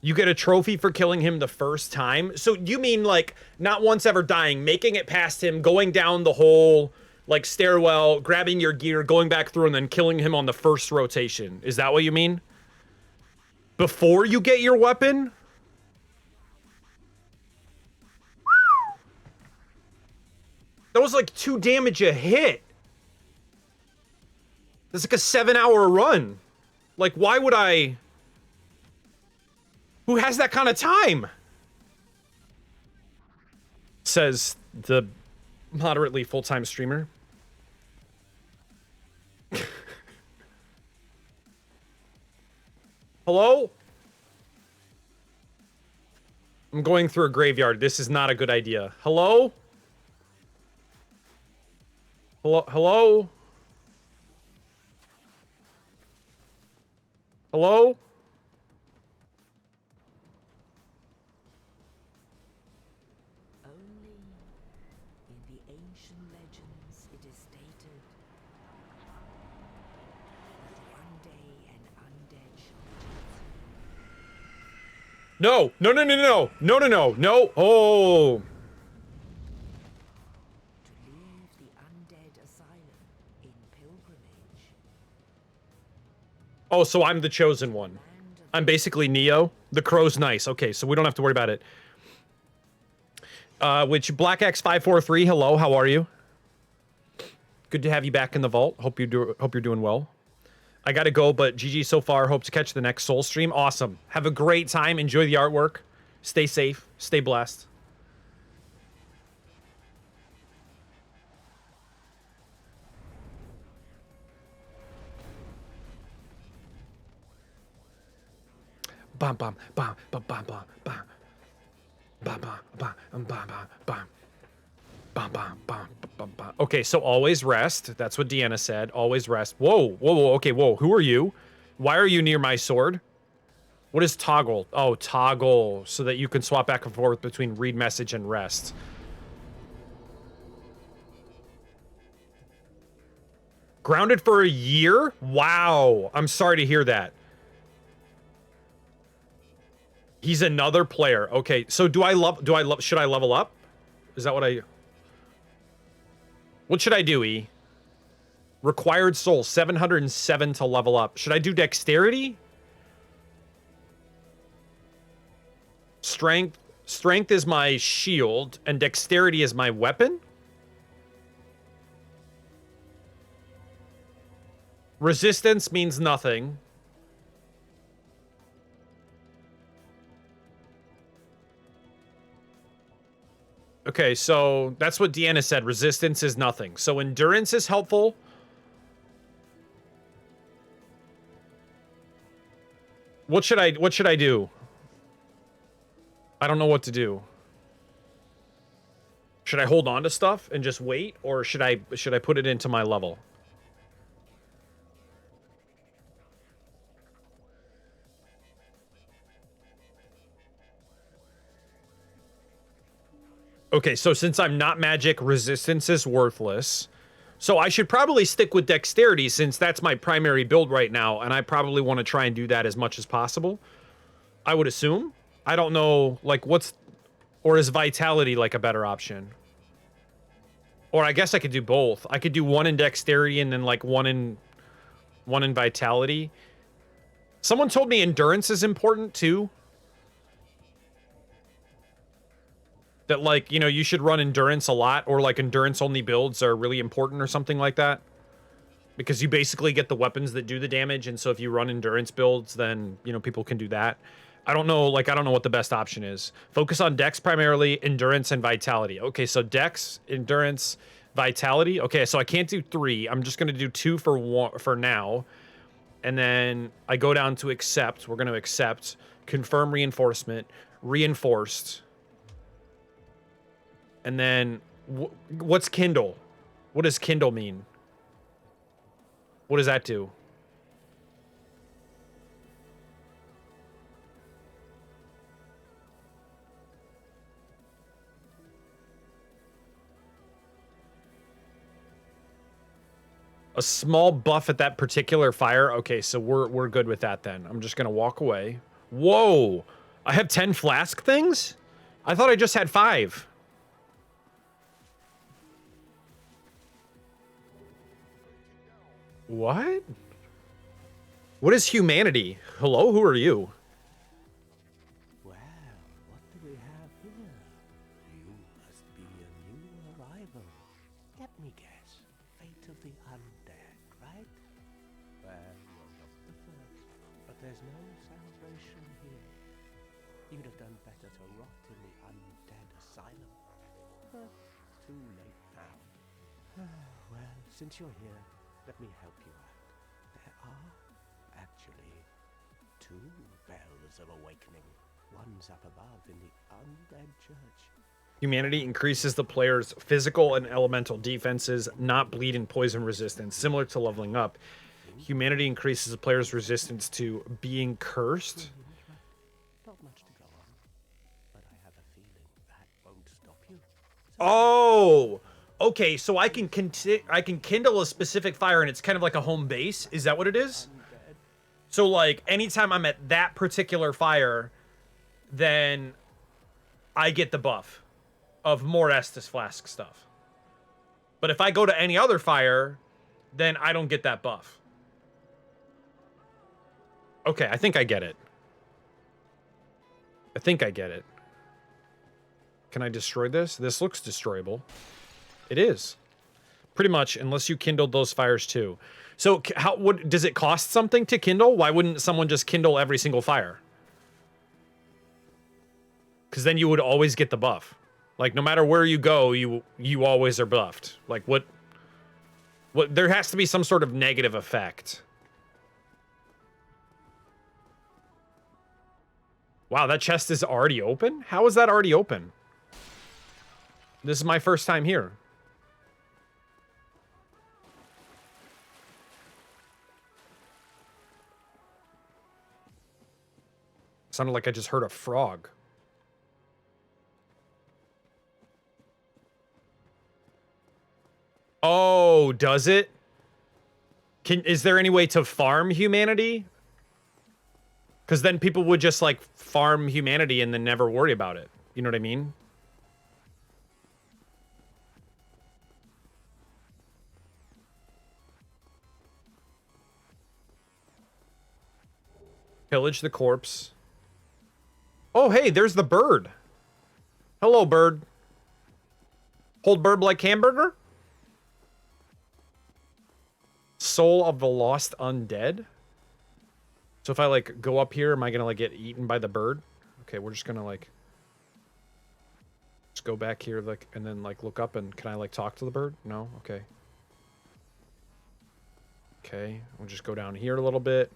you get a trophy for killing him the first time. So you mean like not once ever dying, making it past him, going down the whole like stairwell, grabbing your gear, going back through, and then killing him on the first rotation. Is that what you mean? Before you get your weapon? That was like 2 damage a hit. That's like a 7-hour run. Like, why would I... Who has that kind of time? Says the moderately full-time streamer. Hello? I'm going through a graveyard. This is not a good idea. Hello? Hello? Hello? Hello? Only in the ancient legends it is stated that one day an undead shall No! No, no, no, no! No, no, no! No! Oh! to leave the undead asylum in pilgrimage. Oh, so I'm the chosen one. I'm basically Neo. The crow's nice. Okay, so we don't have to worry about it. Which BlackX543, hello, how are you? Good to have you back in the vault. Hope you're doing well. I gotta go, but GG so far. Hope to catch the next Soul stream. Awesome. Have a great time. Enjoy the artwork. Stay safe. Stay blessed. Bam bam bam bam bam bam bam bam bam bam bam bam bam bam bam bam bam bam. Okay, so always rest. That's what Deanna said. Always rest. Whoa, whoa, whoa. Okay, whoa. Who are you? Why are you near my sword? What is toggle? Oh, toggle, so that you can swap back and forth between read message and rest. Grounded for a year? Wow. I'm sorry to hear that. He's another player. Okay, so should I level up? Is that what should I do, E? Required soul, 707 to level up. Should I do dexterity? Strength is my shield, and dexterity is my weapon? Resistance means nothing. Okay, so that's what Deanna said. Resistance is nothing. So endurance is helpful. What should I do? I don't know what to do. Should I hold on to stuff and just wait, or should I put it into my level? Okay, so since I'm not magic, resistance is worthless. So I should probably stick with dexterity since that's my primary build right now, and I probably want to try and do that as much as possible. I would assume. I don't know, like, or is vitality, like, a better option? Or I guess I could do both. I could do one in dexterity and then, like, one in vitality. Someone told me endurance is important, too. That, like, you know, you should run endurance a lot, or like endurance only builds are really important or something like that. Because you basically get the weapons that do the damage, and so if you run endurance builds, then, you know, people can do that. I don't know, like, I don't know what the best option is. Focus on dex primarily, endurance, and vitality. Okay, so dex, endurance, vitality. Okay, so I can't do 3. I'm just gonna do 2 for now. And then I go down to accept. We're gonna accept, confirm reinforcement, reinforced. And then, what's Kindle? What does Kindle mean? What does that do? A small buff at that particular fire. Okay, so we're good with that then. I'm just gonna walk away. Whoa! I have 10 flask things? I thought I just had 5. What? What is humanity? Hello, who are you? Well, what do we have here? You must be a new arrival. Let me guess. Fate of the undead, right? Well, you're not the first, but there's no celebration here. You'd have done better to rot in the undead asylum. But too late now. Well, since you're here, let me help you out. There are actually 2 bells of awakening. One's up above in the undead church. Humanity increases the player's physical and elemental defenses, not bleed and poison resistance. Similar to leveling up, humanity increases the player's resistance to being cursed. Not much to go on, but I have a feeling that won't stop you. Oh, okay. So I can kindle a specific fire, and it's kind of like a home base. Is that what it is? So like anytime I'm at that particular fire, then I get the buff of more Estus Flask stuff. But if I go to any other fire, then I don't get that buff. Okay, I think I get it. I think I get it. Can I destroy this? This looks destroyable. It is. Pretty much, unless you kindled those fires too. So how does it cost something to kindle? Why wouldn't someone just kindle every single fire? Because then you would always get the buff. Like, no matter where you go, you always are buffed. Like, what there has to be some sort of negative effect. Wow, that chest is already open? How is that already open? This is my first time here. Sounded like I just heard a frog. Oh, does it? Is there any way to farm humanity? Because then people would just, like, farm humanity and then never worry about it. You know what I mean? Pillage the corpse. Oh, hey, there's the bird. Hello, bird. Hold Berb like hamburger? Soul of the lost undead? So if I, like, go up here, am I gonna, like, get eaten by the bird? Okay, we're just gonna, like... Just go back here, like, and then, like, look up, and can I, like, talk to the bird? No? Okay. Okay, we'll just go down here a little bit.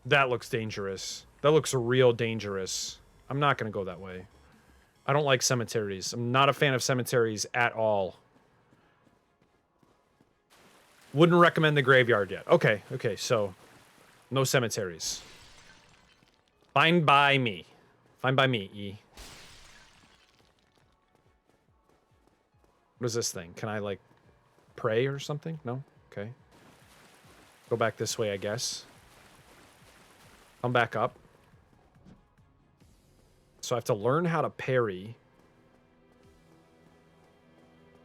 That looks dangerous. That looks real dangerous. I'm not gonna go that way. I don't like cemeteries. I'm not a fan of cemeteries at all. Wouldn't recommend the graveyard yet. Okay, okay, so no cemeteries. Fine by me. Fine by me, E. What is this thing? Can I, like, pray or something? No? Okay. Go back this way, I guess. Come back up. So I have to learn how to parry.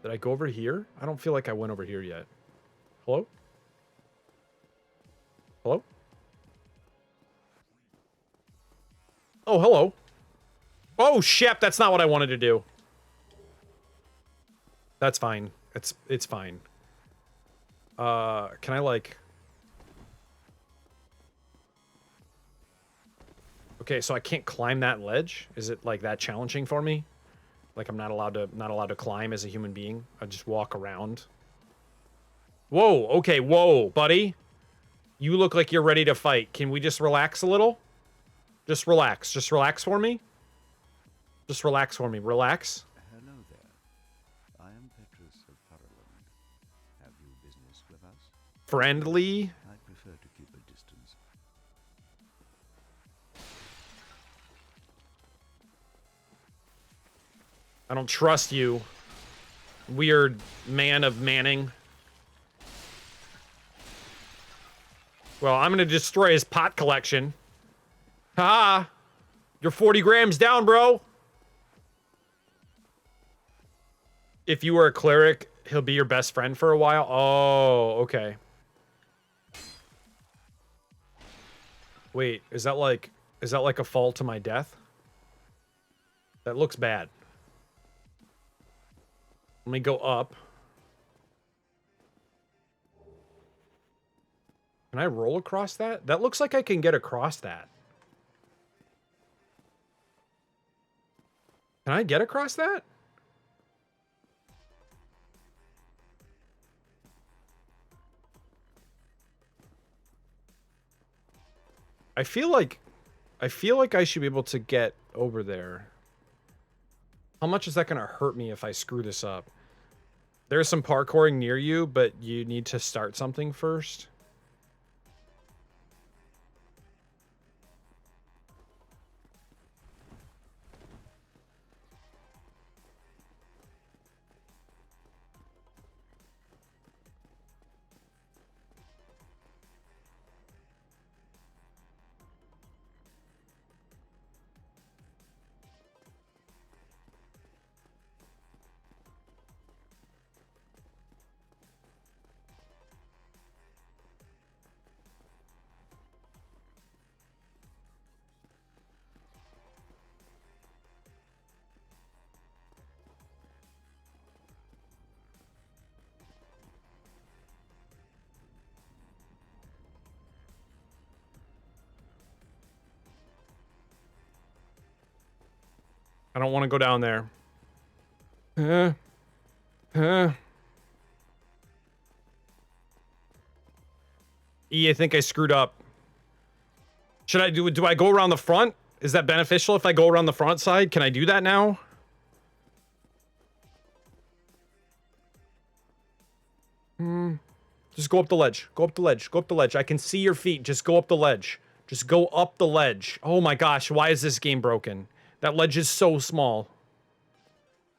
Did I go over here? I don't feel like I went over here yet. Hello? Hello? Oh, hello. Oh, shit, that's not what I wanted to do. That's fine. It's fine. Can I, like... Okay, so I can't climb that ledge? Is it, like, that challenging for me? Like, I'm not allowed to climb as a human being? I just walk around? Whoa, okay, whoa, buddy. You look like you're ready to fight. Can we just relax a little? Just relax. Just relax for me? Just relax for me. Relax. Hello there. I am Petrus of Paraland. Have you business with us? Friendly? I prefer to keep a distance. I don't trust you. Weird man of Manning. Well, I'm gonna destroy his pot collection. Ha! You're 40 grams down, bro! If you were a cleric, he'll be your best friend for a while? Oh, okay. Wait, is that like a fall to my death? That looks bad. Let me go up. Can I roll across that? That looks like I can get across that. Can I get across that? I feel like I should be able to get over there. How much is that going to hurt me if I screw this up? There's some parkouring near you, but you need to start something first. I don't want to go down there. I think I screwed up. Should I do I go around the front? Is that beneficial if I go around the front side? Can I do that now? Just go up the ledge. Go up the ledge. Go up the ledge. I can see your feet. Just go up the ledge. Just go up the ledge. Oh my gosh, why is this game broken? That ledge is so small.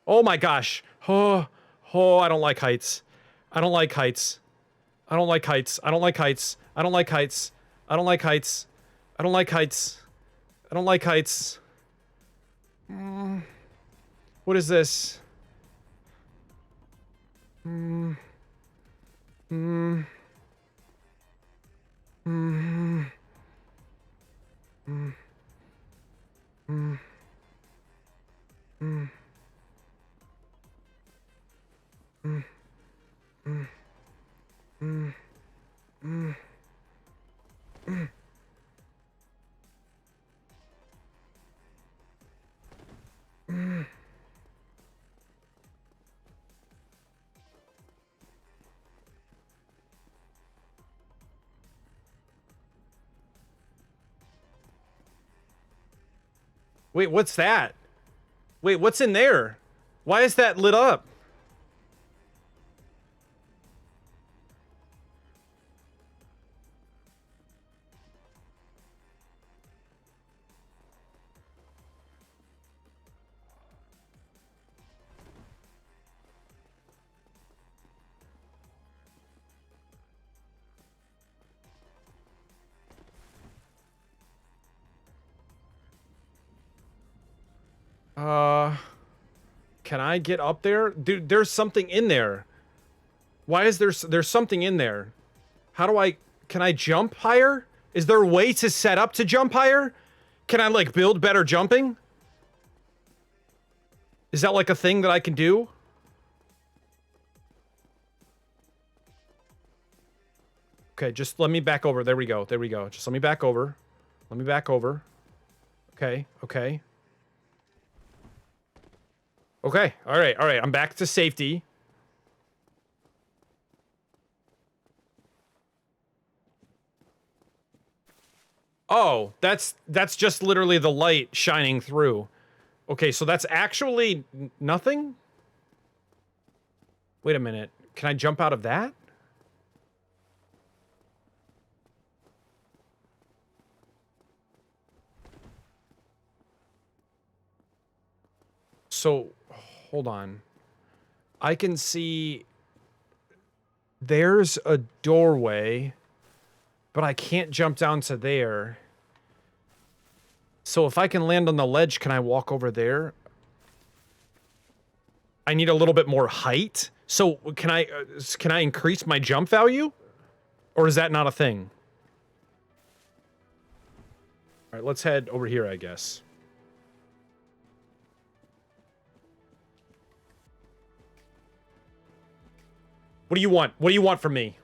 Oh my gosh. Oh, I don't like heights. I don't like heights. I don't like heights. I don't like heights. I don't like heights. I don't like heights. I don't like heights. I don't like heights. What is this? Wait, what's that? Wait, what's in there? Why is that lit up? Can I get up there? Dude, there's something in there. Why is there's something in there? How do can I jump higher? Is there a way to set up to jump higher? Can I, like, build better jumping? Is that, like, a thing that I can do? Okay, just let me back over. There we go. There we go. Just let me back over. Let me back over. Okay, okay. Okay, all right, all right. I'm back to safety. Oh, that's just literally the light shining through. Okay, so that's actually nothing? Wait a minute. Can I jump out of that? So, hold on. I can see there's a doorway, but I can't jump down to there. So if I can land on the ledge, can I walk over there? I need a little bit more height. So can I increase my jump value? Or is that not a thing? All right, let's head over here, I guess. What do you want? What do you want from me?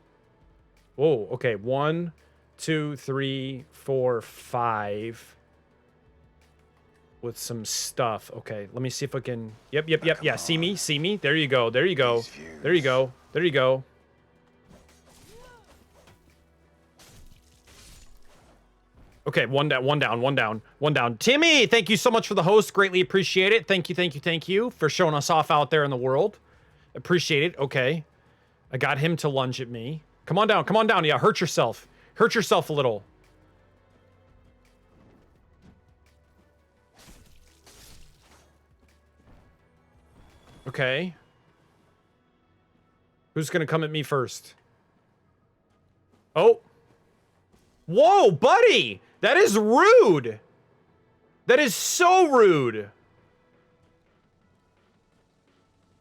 Whoa, okay. 1, 2, 3, 4, 5. With some stuff. Okay, let me see if I can... Yep, yep, yep, yeah. See me? See me? There you go. There you go. There you go. There you go. Okay, one down, one down, one down, one down. Timmy, thank you so much for the host. Greatly appreciate it. Thank you, thank you, thank you for showing us off out there in the world. Appreciate it. Okay. I got him to lunge at me. Come on down, come on down. Yeah, hurt yourself. Hurt yourself a little. Okay. Who's gonna come at me first? Oh. Whoa, buddy! That is rude! That is so rude!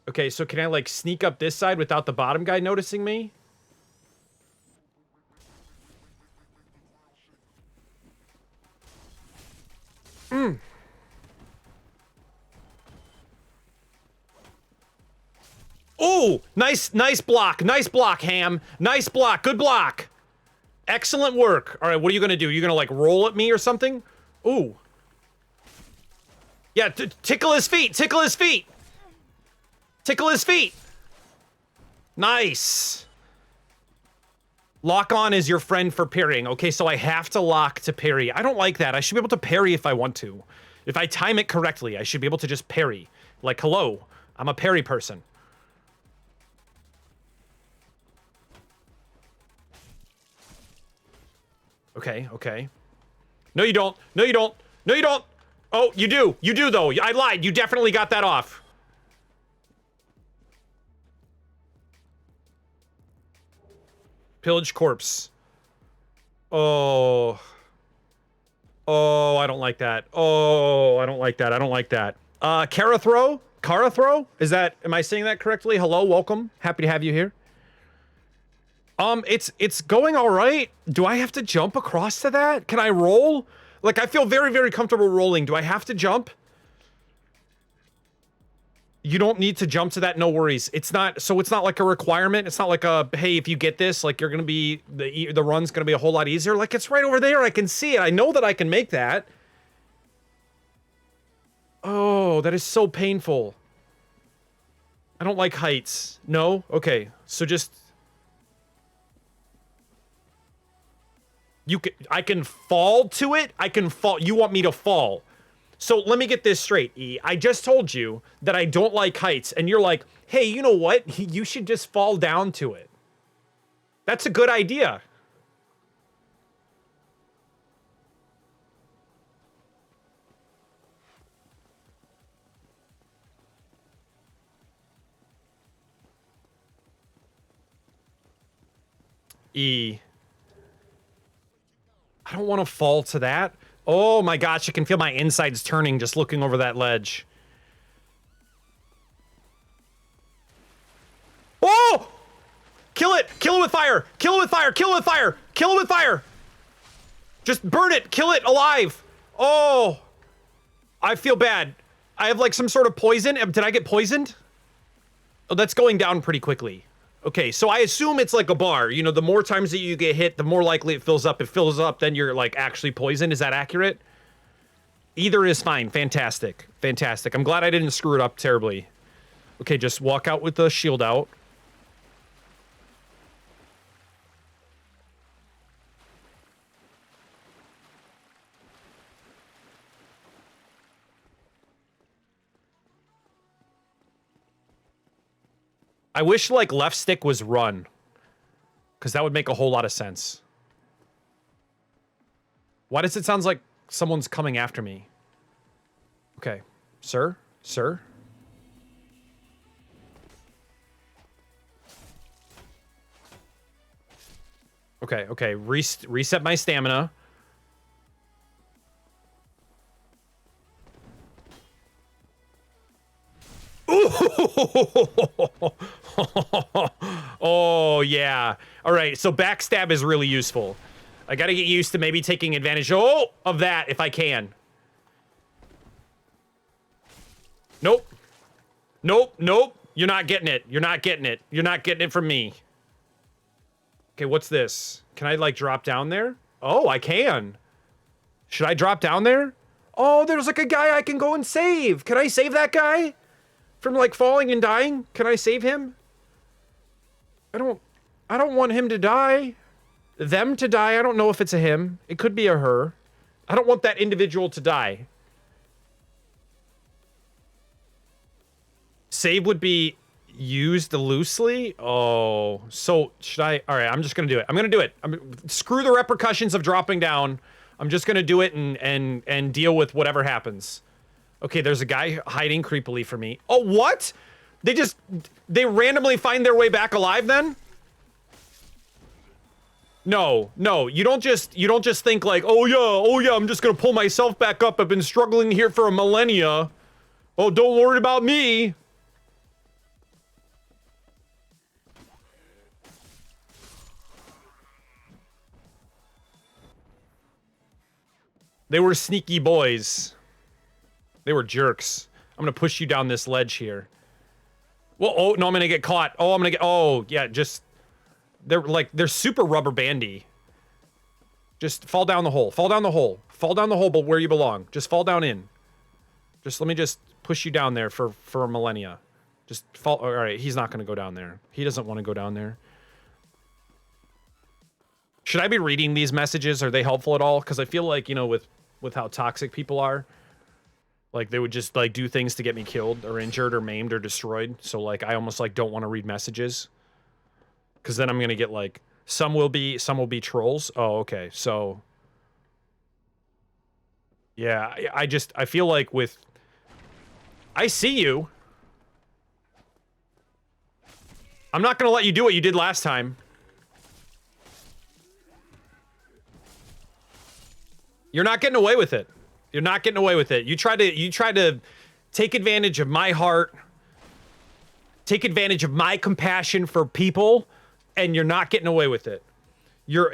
Okay, so can I, like, sneak up this side without the bottom guy noticing me? Ooh! Nice block, Ham. Nice block, good block. Excellent work. All right, what are you gonna do? You're gonna, like, roll at me or something? Ooh. Yeah, tickle his feet, tickle his feet! Tickle his feet! Nice! Lock on is your friend for parrying. Okay, so I have to lock to parry. I don't like that. I should be able to parry if I want to. If I time it correctly, I should be able to just parry. Like, hello, I'm a parry person. Okay, okay. No, you don't. No, you don't. No, you don't. Oh, you do. You do, though. I lied. You definitely got that off. Pillage corpse. Oh. Oh, I don't like that. Oh, I don't like that. I don't like that. Karathrow? Karathrow? Is that, am I saying that correctly? Hello, welcome. Happy to have you here. It's going all right. Do I have to jump across to that? Can I roll? Like, I feel very, very comfortable rolling. Do I have to jump? You don't need to jump to that, no worries. It's not, so it's not like a requirement. It's not like a, hey, if you get this, like, you're gonna be, the run's gonna be a whole lot easier. Like, it's right over there, I can see it. I know that I can make that. Oh, that is so painful. I don't like heights. No? Okay, so just... I can fall to it? I can fall, you want me to fall. So let me get this straight, E. I just told you that I don't like heights, and you're like, hey, you know what? You should just fall down to it. That's a good idea. E. I don't want to fall to that. Oh my gosh, I can feel my insides turning just looking over that ledge. Oh! Kill it! Kill it with fire! Kill it with fire! Kill it with fire! Kill it with fire! Just burn it! Kill it alive! Oh! I feel bad. I have like some sort of poison. Did I get poisoned? Oh, that's going down pretty quickly. Okay, so I assume it's like a bar. You know, the more times that you get hit, the more likely it fills up. If it fills up, then you're like actually poisoned. Is that accurate? Either is fine. Fantastic. Fantastic. I'm glad I didn't screw it up terribly. Okay, just walk out with the shield out. I wish, like, left stick was run. Because that would make a whole lot of sense. Why does it sound like someone's coming after me? Okay. Sir? Sir? Okay, okay. Reset my stamina. Oh, yeah. All right, so backstab is really useful. I gotta get used to maybe taking advantage of that if I can. Nope. Nope, nope. You're not getting it. You're not getting it. You're not getting it from me. Okay, what's this? Can I, like, drop down there? Oh, I can. Should I drop down there? Oh, there's, like, a guy I can go and save. Can I save that guy? From, like, falling and dying? Can I save him? I don't want him to die. Them to die. I don't know if it's a him. It could be a her. I don't want that individual to die. Save would be used loosely. Oh, so should I? All right, I'm just gonna do it. I'm gonna do it. Screw the repercussions of dropping down. I'm just gonna do it and deal with whatever happens. Okay, there's a guy hiding creepily for me. Oh, what? They randomly find their way back alive then? No, no, you don't just think like, oh yeah, I'm just gonna pull myself back up. I've been struggling here for a millennia. Oh, don't worry about me. They were sneaky boys. They were jerks. I'm gonna push you down this ledge here. Well, oh, no, I'm gonna get caught. Oh, I'm gonna get, oh, yeah, just, they're super rubber bandy. Just fall down the hole. Fall down the hole. Fall down the hole, but where you belong. Just fall down in. Just let me just push you down there for a millennia. Just fall, all right, he's not gonna go down there. He doesn't want to go down there. Should I be reading these messages? Are they helpful at all? Because I feel like, you know, with how toxic people are, like, they would just, like, do things to get me killed or injured or maimed or destroyed. So, like, I almost, like, don't want to read messages. Because then I'm going to get, like, some will be trolls. Oh, okay. So, yeah, I feel like with... I see you. I'm not going to let you do what you did last time. You're not getting away with it. You're not getting away with it. You try to take advantage of my heart, take advantage of my compassion for people, and you're not getting away with it. You're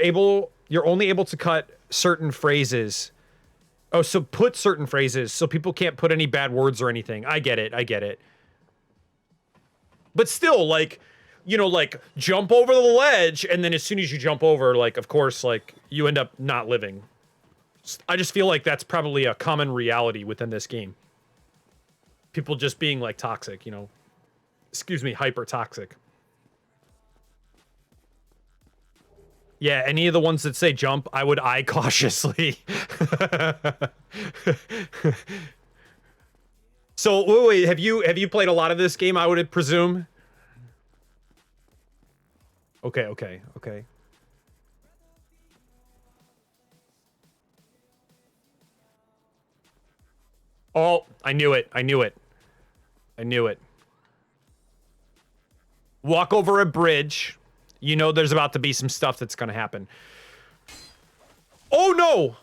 only able to cut certain phrases. Oh, so put certain phrases so people can't put any bad words or anything. I get it. I get it. But still, like, you know, like, jump over the ledge, and then as soon as you jump over, like, of course, like, you end up not living. I just feel like that's probably a common reality within this game. People just being, like, toxic, you know. Excuse me, hyper toxic. Yeah, any of the ones that say jump, I would eye cautiously. So, wait, have you played a lot of this game, I would presume? Okay, okay, okay. Oh, I knew it. I knew it. I knew it. Walk over a bridge. You know there's about to be some stuff that's gonna happen. Oh no!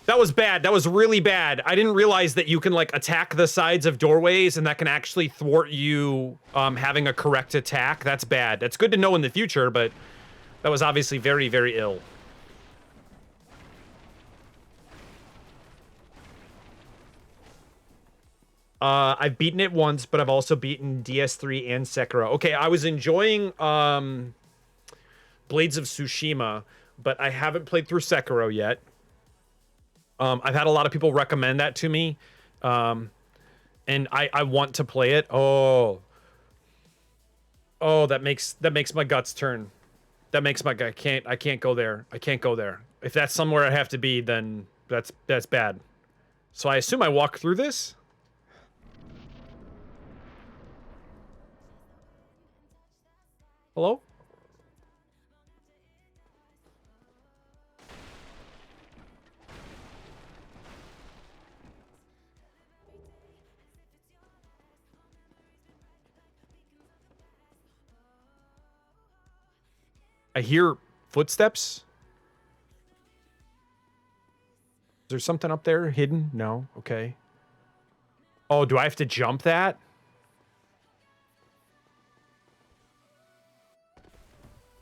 That was bad. That was really bad. I didn't realize that you can, like, attack the sides of doorways and that can actually thwart you having a correct attack. That's bad. That's good to know in the future, but that was obviously very, very ill. I've beaten it once, but I've also beaten DS3 and Sekiro. Okay, I was enjoying Blades of Tsushima, but I haven't played through Sekiro yet. I've had a lot of people recommend that to me, and I want to play it. Oh, that makes my guts turn. That makes my gut. I can't go there. I can't go there. If that's somewhere I have to be, then that's bad. So I assume I walk through this. Hello? I hear footsteps. Is there something up there hidden? No. Okay. Oh, do I have to jump that?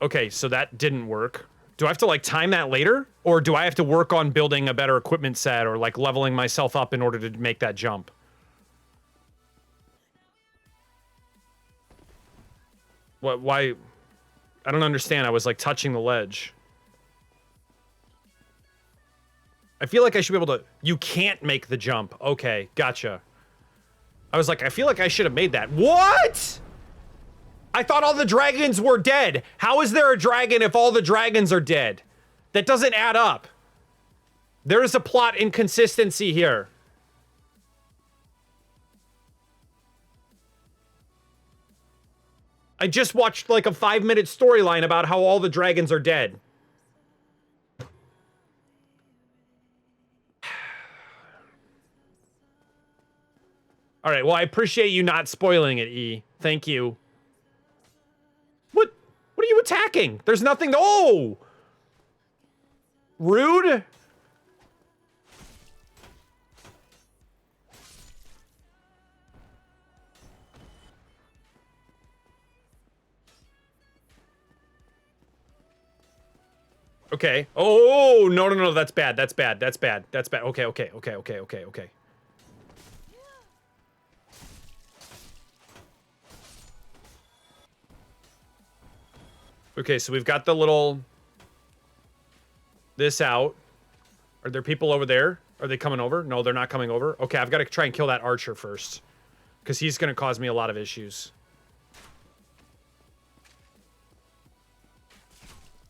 Okay, so that didn't work. Do I have to like time that later? Or do I have to work on building a better equipment set or like leveling myself up in order to make that jump? What, why? I don't understand. I was like touching the ledge. I feel like I should be able to... You can't make the jump. Okay, gotcha. I was like, I feel like I should have made that. What? I thought all the dragons were dead. How is there a dragon if all the dragons are dead? That doesn't add up. There is a plot inconsistency here. I just watched like a 5-minute storyline about how all the dragons are dead. All right, well, I appreciate you not spoiling it, E. Thank you. What are you attacking? There's nothing to... Oh! Rude? Okay. Oh, no, that's bad. That's bad. That's bad. That's bad. Okay. Okay, so we've got the little... This out. Are there people over there? Are they coming over? No, they're not coming over. Okay, I've got to try and kill that archer first. Because he's going to cause me a lot of issues.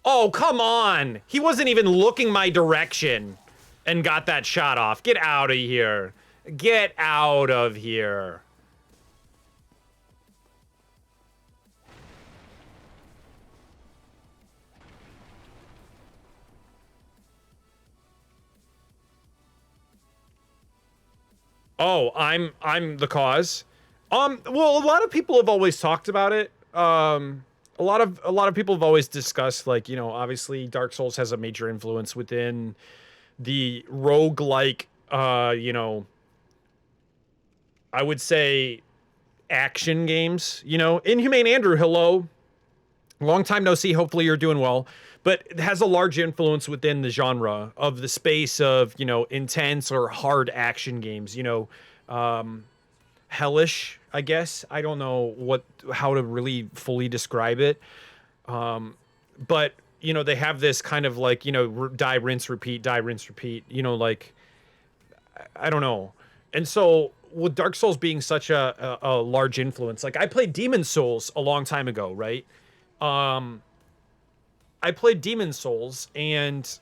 Oh, come on! He wasn't even looking my direction and got that shot off. Get out of here. Get out of here. Oh, I'm the cause. Well, a lot of people have always talked about it. A lot of people have always discussed, like, you know, obviously Dark Souls has a major influence within the roguelike, you know, I would say action games, you know. Inhumane Andrew, hello. Long time no see. Hopefully you're doing well. But it has a large influence within the genre of the space of, you know, intense or hard action games, you know, hellish, I guess. I don't know how to really fully describe it. But, you know, they have this kind of like, you know, die, rinse, repeat, you know, like, I don't know. And so with Dark Souls being such a large influence, like I played Demon Souls a long time ago, right? I played Demon Souls and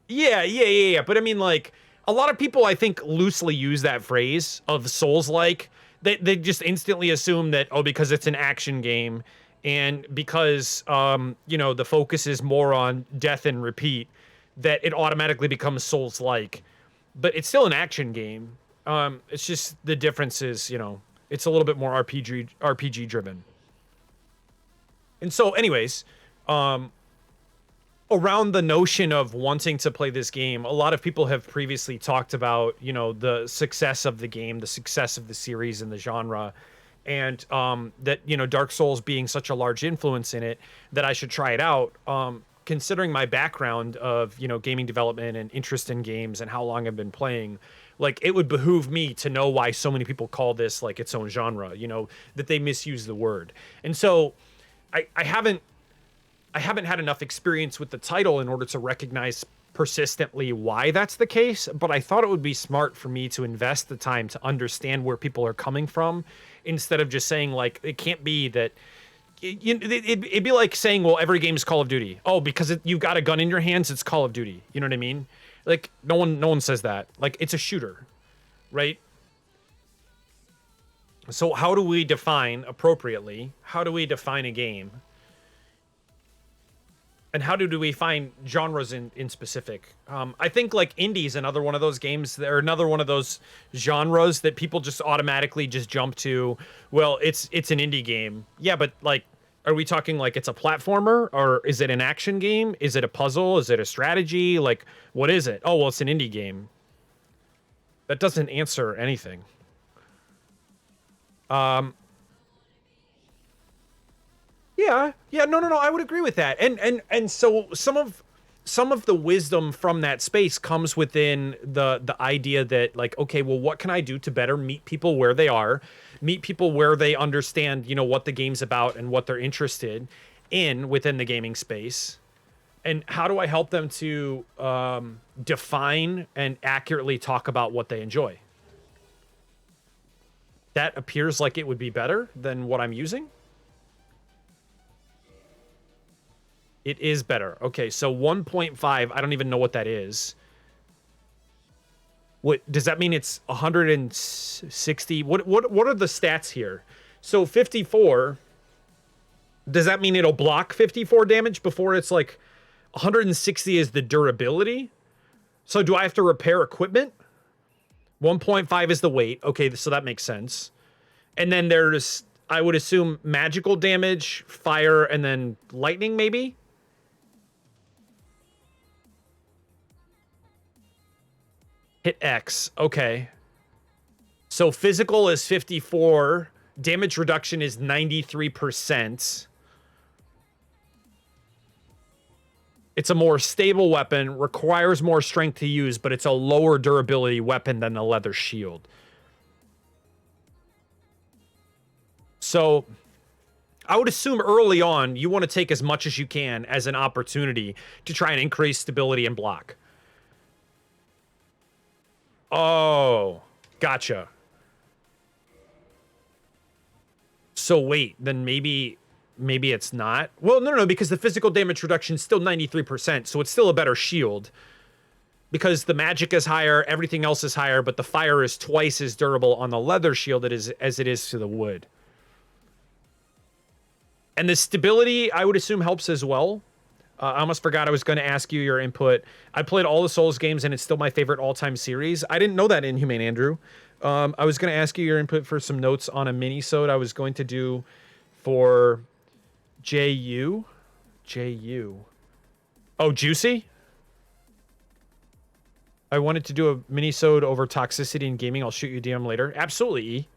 yeah. But I mean, like, a lot of people, I think, loosely use that phrase of Souls-like. They just instantly assume that, oh, because it's an action game and because, you know, the focus is more on death and repeat, that it automatically becomes Souls-like. But it's still an action game. It's just the difference is, you know, it's a little bit more RPG driven. And so, anyways, around the notion of wanting to play this game, a lot of people have previously talked about, you know, the success of the game, the success of the series and the genre, and that, you know, Dark Souls being such a large influence in it, that I should try it out. considering my background of, you know, gaming development and interest in games and how long I've been playing, like it would behoove me to know why so many people call this like its own genre, you know, that they misuse the word. And so I haven't had enough experience with the title in order to recognize persistently why that's the case, but I thought it would be smart for me to invest the time to understand where people are coming from instead of just saying like it can't be that it'd be like saying, well, every game is Call of Duty. Oh, because you've got a gun in your hands, it's Call of Duty. You know what I mean? Like no one says that. Like it's a shooter, right? So how do we define appropriately? How do we define a game? And how do we find genres in specific? I think like indie is another one of those games, or another one of those genres that people just automatically just jump to. Well, it's an indie game. Yeah, but like, are we talking like it's a platformer, or is it an action game? Is it a puzzle? Is it a strategy? Like, what is it? Oh, well, it's an indie game. That doesn't answer anything. Yeah, no, I would agree with that. And so some of the wisdom from that space comes within the idea that like, okay, well, what can I do to better meet people where they are, meet people where they understand, you know, what the game's about and what they're interested in within the gaming space, and how do I help them to define and accurately talk about what they enjoy? That appears like it would be better than what I'm using. It is better. Okay, so 1.5, I don't even know what that is. What does that mean? It's 160. What are the stats here? So 54, does that mean it'll block 54 damage before it's like 160 is the durability? So do I have to repair equipment? 1.5 is the weight. Okay, so that makes sense. And then there's, I would assume, magical damage, fire, and then lightning maybe? Hit X. Okay. So physical is 54. Damage reduction is 93%. It's a more stable weapon, requires more strength to use, but it's a lower durability weapon than the leather shield. So I would assume early on, you want to take as much as you can as an opportunity to try and increase stability and block. Oh, gotcha. So wait, then maybe it's not. Well, no, because the physical damage reduction is still 93%, so it's still a better shield. Because the magic is higher, everything else is higher, but the fire is twice as durable on the leather shield as it is to the wood. And the stability, I would assume, helps as well. I almost forgot I was going to ask you your input. I played all the Souls games, and it's still my favorite all-time series. I didn't know that, Inhumane Andrew. I was going to ask you your input for some notes on a mini-sode I was going to do for JU. Oh, Juicy? I wanted to do a mini-sode over toxicity in gaming. I'll shoot you a DM later. Absolutely, E.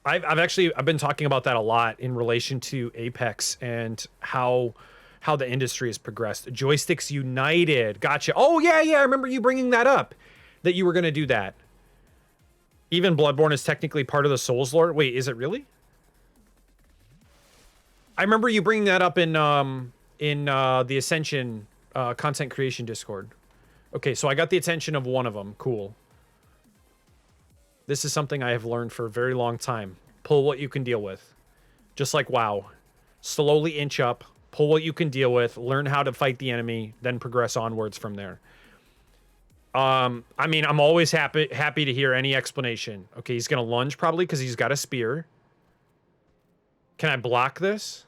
I've been talking about that a lot in relation to Apex and how the industry has progressed. Joysticks United. Gotcha. Oh, yeah. I remember you bringing that up, that you were going to do that. Even Bloodborne is technically part of the Souls lore. Wait, is it really? I remember you bringing that up in the Ascension content creation Discord. Okay, so I got the attention of one of them. Cool. This is something I have learned for a very long time. Pull what you can deal with. Just like WoW. Slowly inch up, pull what you can deal with, learn how to fight the enemy, then progress onwards from there. I mean, I'm always happy to hear any explanation. Okay, he's going to lunge probably because he's got a spear. Can I block this?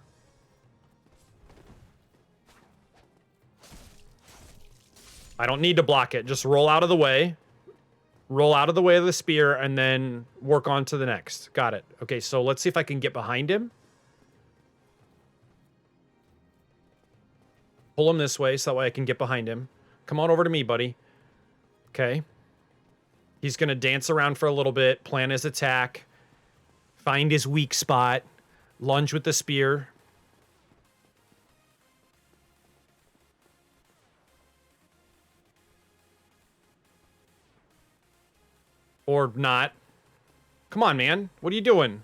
I don't need to block it. Just roll out of the way. Roll out of the way of the spear, and then work on to the next. Got it. Okay, so let's see if I can get behind him. Pull him this way, so that way I can get behind him. Come on over to me, buddy. Okay. He's going to dance around for a little bit, plan his attack, find his weak spot, lunge with the spear. Or not. Come on, man. What are you doing?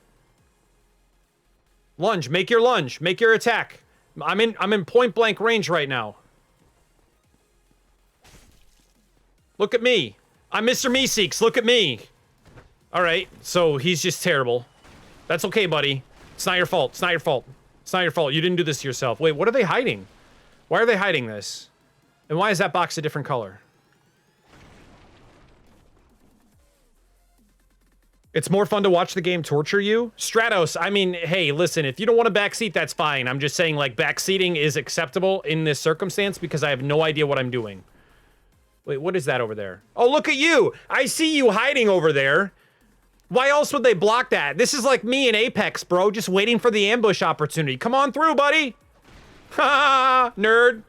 Lunge. Make your lunge. Make your attack. I'm in point blank range right now. Look at me. I'm Mr. Meeseeks. Look at me. All right. So he's just terrible. That's okay, buddy. It's not your fault. It's not your fault. It's not your fault. You didn't do this to yourself. Wait, what are they hiding? Why are they hiding this? And why is that box a different color? It's more fun to watch the game torture you. Stratos, I mean, hey, listen, if you don't want a backseat, that's fine. I'm just saying, like, backseating is acceptable in this circumstance because I have no idea what I'm doing. Wait, what is that over there? Oh, look at you. I see you hiding over there. Why else would they block that? This is like me in Apex, bro, just waiting for the ambush opportunity. Come on through, buddy. Ha, nerd.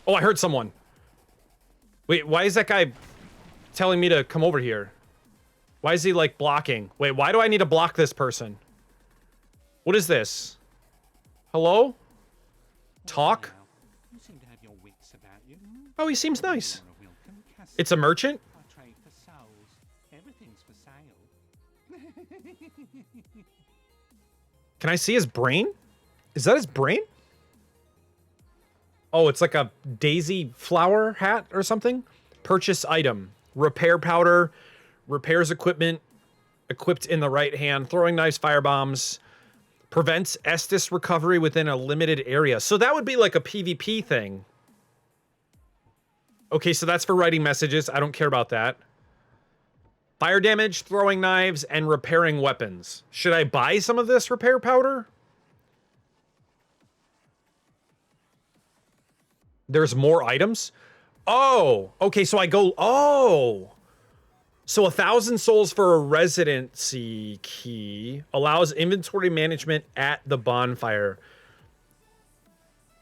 Oh, I heard someone. Wait, why is that guy telling me to come over here? Why is he, like, blocking? Wait, why do I need to block this person? What is this? Hello? Talk? You seem to have your wits about you. Oh, he seems nice. You're a welcome customer. It's a merchant? I trade for souls. Everything's for sale. Can I see his brain? Is that his brain? Oh, it's like a daisy flower hat or something? Purchase item. Repair powder. Repairs equipment. Equipped in the right hand. Throwing knives, firebombs. Prevents Estus recovery within a limited area. So that would be like a PvP thing. Okay, so that's for writing messages. I don't care about that. Fire damage, throwing knives, and repairing weapons. Should I buy some of this repair powder? There's more items? Oh, okay, so I go... Oh! So 1,000 souls for a residency key allows inventory management at the bonfire.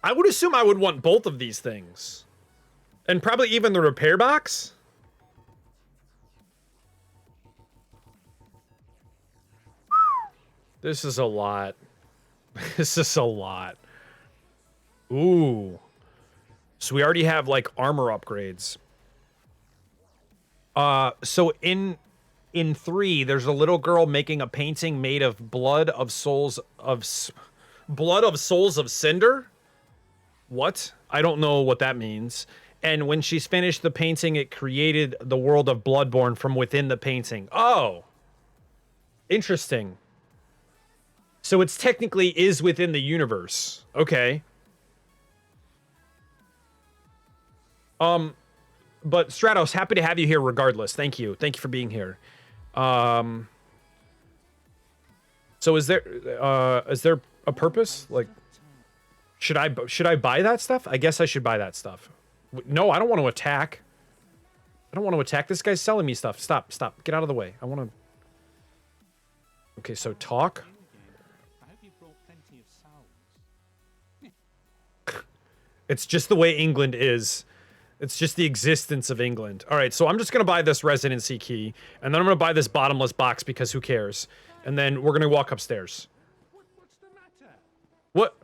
I would assume I would want both of these things. And probably even the repair box? This is a lot. This is a lot. Ooh. So we already have, like, armor upgrades. So in 3, there's a little girl making a painting made of blood of souls of cinder. What? I don't know what that means. And when she's finished the painting, it created the world of Bloodborne from within the painting. Oh, interesting. So it's technically is within the universe. Okay. But Stratos, happy to have you here regardless. Thank you. Thank you for being here. So is there a purpose? Like, should I buy that stuff? I guess I should buy that stuff. No, I don't want to attack. I don't want to attack. This guy's selling me stuff. Stop. Get out of the way. I want to... Okay, so talk. I hope you brought plenty of souls. It's just the way England is. It's just the existence of England. All right, so I'm just going to buy this residency key, and then I'm going to buy this bottomless box because who cares? And then we're going to walk upstairs. What's the matter?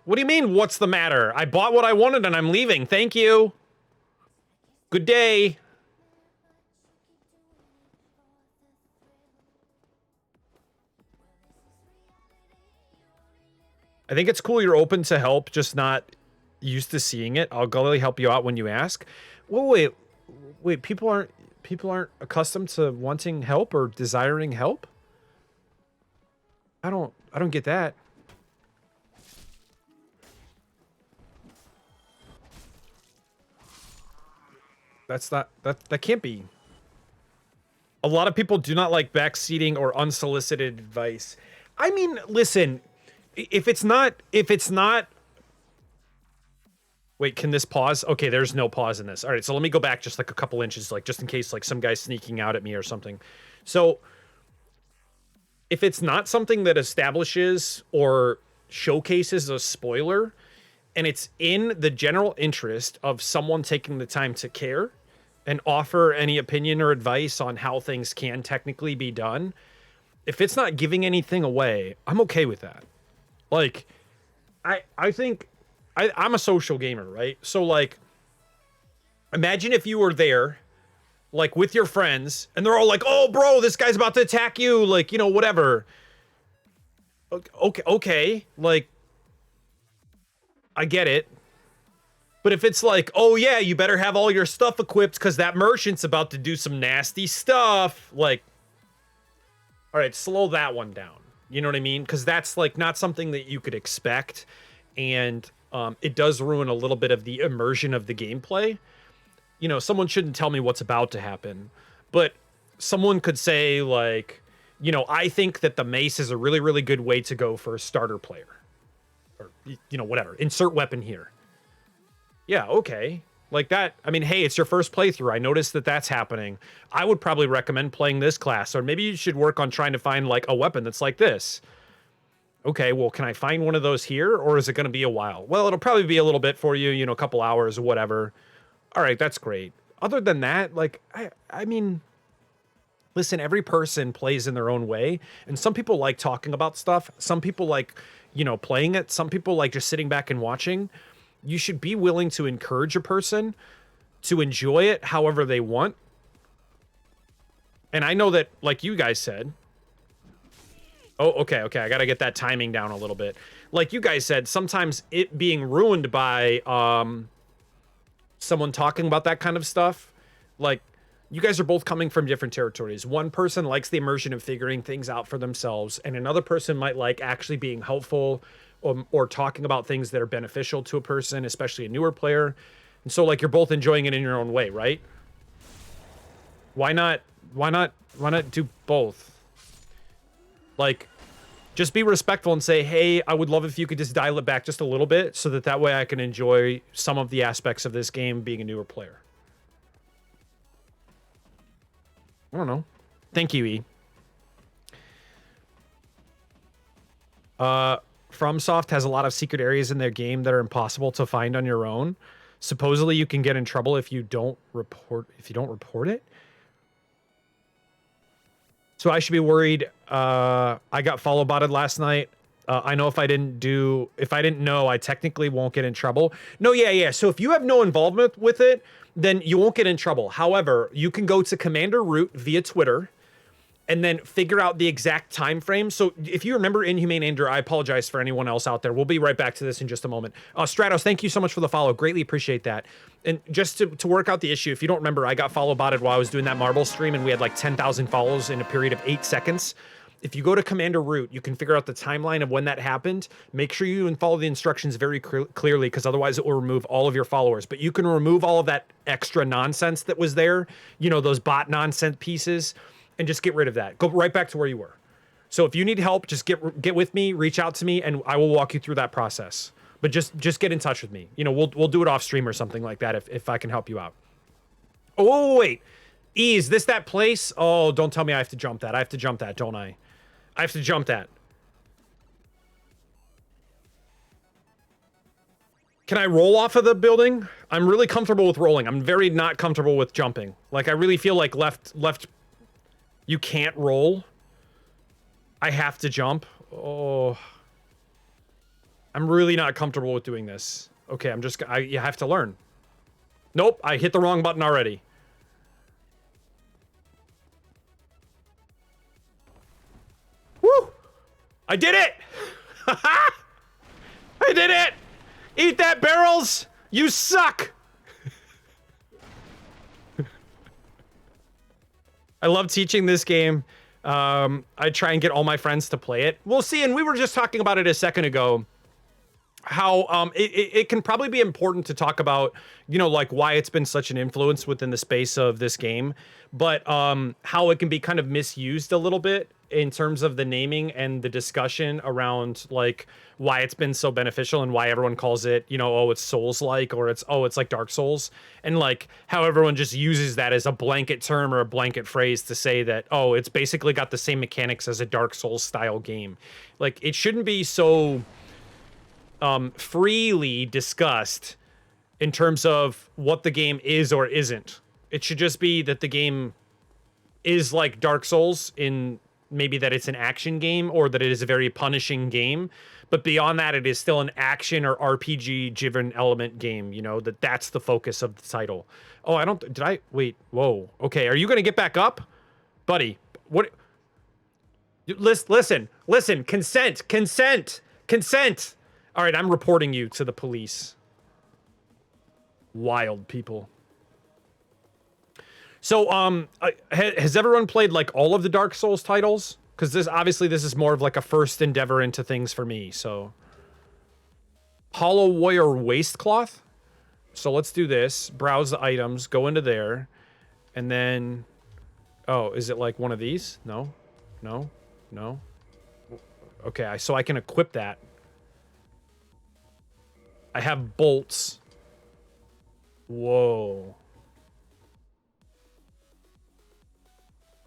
What do you mean, what's the matter? I bought what I wanted and I'm leaving. Thank you. Good day. I think it's cool you're open to help, just not used to seeing it. I'll gladly help you out when you ask. Well, wait, people aren't accustomed to wanting help or desiring help? I don't get that. That can't be. A lot of people do not like backseating or unsolicited advice. I mean, listen, if it's not wait, can this pause? Okay, there's no pause in this. All right, so let me go back just like a couple inches, like just in case like some guy's sneaking out at me or something. So if it's not something that establishes or showcases a spoiler, and it's in the general interest of someone taking the time to care and offer any opinion or advice on how things can technically be done, if it's not giving anything away, I'm okay with that. Like, I think I'm a social gamer, right? So like, imagine if you were there, like with your friends, and they're all like, "Oh, bro, this guy's about to attack you," like, you know, whatever. Okay, like, I get it. But if it's like, "Oh yeah, you better have all your stuff equipped because that merchant's about to do some nasty stuff," like, all right, slow that one down. You know what I mean? Because that's like not something that you could expect, and it does ruin a little bit of the immersion of the gameplay. You know, someone shouldn't tell me what's about to happen, but someone could say like, you know, I think that the mace is a really, really good way to go for a starter player, or you know, whatever. Insert weapon here. Yeah, okay. Like that. I mean, hey, it's your first playthrough. I noticed that that's happening. I would probably recommend playing this class, or maybe you should work on trying to find like a weapon that's like this. Okay, well, can I find one of those here, or is it going to be a while? Well, it'll probably be a little bit for you, you know, a couple hours or whatever. All right, that's great. Other than that, like, I mean, listen, every person plays in their own way, and some people like talking about stuff. Some people like, you know, playing it. Some people like just sitting back and watching. You should be willing to encourage a person to enjoy it however they want. And I know that, like you guys said, oh, okay, I gotta get that timing down a little bit. Like you guys said, sometimes it being ruined by someone talking about that kind of stuff, like, you guys are both coming from different territories. One person likes the immersion of figuring things out for themselves, and another person might like actually being helpful, or talking about things that are beneficial to a person, especially a newer player. And so like you're both enjoying it in your own way, right? Why not do both? Like, just be respectful and say, hey, I would love if you could just dial it back just a little bit so that way I can enjoy some of the aspects of this game being a newer player. I don't know. Thank you, E. FromSoft has a lot of secret areas in their game that are impossible to find on your own. Supposedly you can get in trouble if you don't report it. So I should be worried. I got follow botted last night. I know if I didn't know, I technically won't get in trouble. No, yeah. So if you have no involvement with it, then you won't get in trouble. However, you can go to Commander Root via Twitter and then figure out the exact time frame. So if you remember Inhumane Andrew, I apologize for anyone else out there. We'll be right back to this in just a moment. Stratos, thank you so much for the follow. Greatly appreciate that. And just to work out the issue, if you don't remember, I got follow botted while I was doing that Marble stream, and we had like 10,000 follows in a period of 8 seconds. If you go to Commander Root, you can figure out the timeline of when that happened. Make sure you follow the instructions very clearly, because otherwise it will remove all of your followers. But you can remove all of that extra nonsense that was there, you know, those bot nonsense pieces, and just get rid of that. Go right back to where you were. So if you need help, just get with me, reach out to me, and I will walk you through that process. But just get in touch with me. You know, we'll do it off stream or something like that if I can help you out. Oh, wait. E, is this that place? Oh, don't tell me I have to jump that. I have to jump that, don't I? I have to jump that. Can I roll off of the building? I'm really comfortable with rolling. I'm very not comfortable with jumping. Like, I really feel like left, you can't roll. I have to jump. Oh. I'm really not comfortable with doing this. Okay, you have to learn. Nope, I hit the wrong button already. Woo! I did it! I did it! Eat that, barrels! You suck! I love teaching this game. I try and get all my friends to play it. We'll see, and we were just talking about it a second ago, how it can probably be important to talk about, you know, like why it's been such an influence within the space of this game, but how it can be kind of misused a little bit in terms of the naming and the discussion around like why it's been so beneficial and why everyone calls it, you know, oh, it's Souls-like, or it's like Dark Souls, and like how everyone just uses that as a blanket term or a blanket phrase to say that, oh, it's basically got the same mechanics as a Dark Souls style game. Like, it shouldn't be so freely discussed in terms of what the game is or isn't. It should just be that the game is like Dark Souls in maybe that it's an action game or that it is a very punishing game. But beyond that, it is still an action or RPG driven element game, you know, that's the focus of the title. Oh, I don't, did I, wait, whoa. Okay, are you going to get back up? Buddy, what? Listen, consent. All right, I'm reporting you to the police. Wild people. So, has everyone played like all of the Dark Souls titles? Because this is more of like a first endeavor into things for me. So, Hollow Warrior Waistcloth. So let's do this. Browse the items. Go into there, and then, oh, is it like one of these? No. Okay, so I can equip that. I have bolts. Whoa.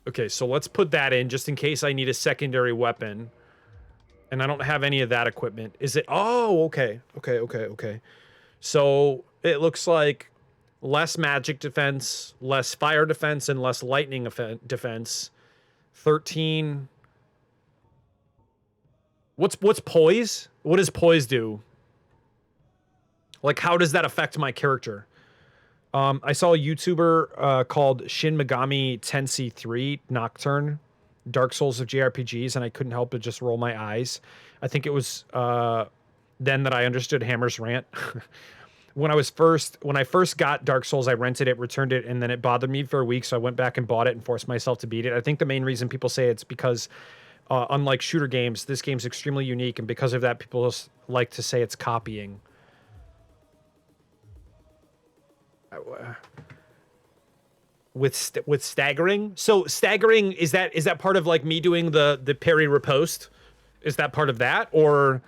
Okay, so let's put that in just in case I need a secondary weapon. And I don't have any of that equipment. Is it? Oh, okay. Okay. So it looks like less magic defense, less fire defense, and less lightning defense. 13. What's poise? What does poise do? Like, how does that affect my character? I saw a YouTuber called Shin Megami Tensei 3 Nocturne, Dark Souls of JRPGs, and I couldn't help but just roll my eyes. I think it was then that I understood Hammer's rant. When I first got Dark Souls, I rented it, returned it, and then it bothered me for a week, so I went back and bought it and forced myself to beat it. I think the main reason people say it's because, unlike shooter games, this game's extremely unique, and because of that, people like to say it's copying. With staggering. So staggering, is that part of like me doing the parry riposte? Is that part of that, or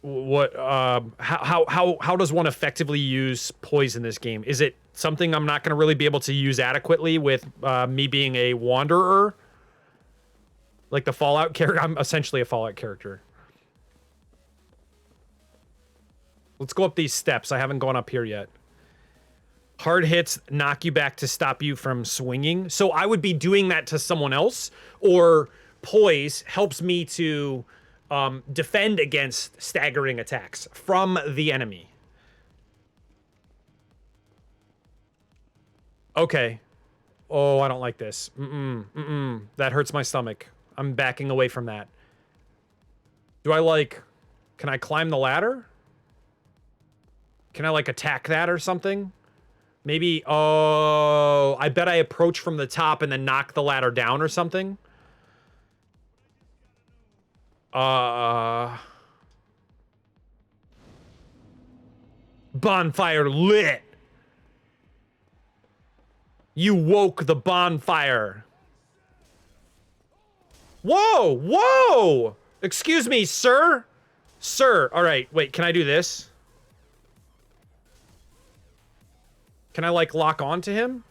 what? How does one effectively use poise in this game? Is it something I'm not going to really be able to use adequately with me being a wanderer, like the Fallout character? I'm essentially a Fallout character. Let's go up these steps. I haven't gone up here yet. Hard hits knock you back to stop you from swinging. So I would be doing that to someone else, or poise helps me to defend against staggering attacks from the enemy. Okay. Oh, I don't like this. That hurts my stomach. I'm backing away from that. Do I like... Can I climb the ladder? Can I like attack that or something? Maybe, oh, I bet I approach from the top and then knock the ladder down or something. Bonfire lit. You woke the bonfire. Whoa. Excuse me, sir. Sir, all right, wait, can I do this? Can I, like, lock on to him?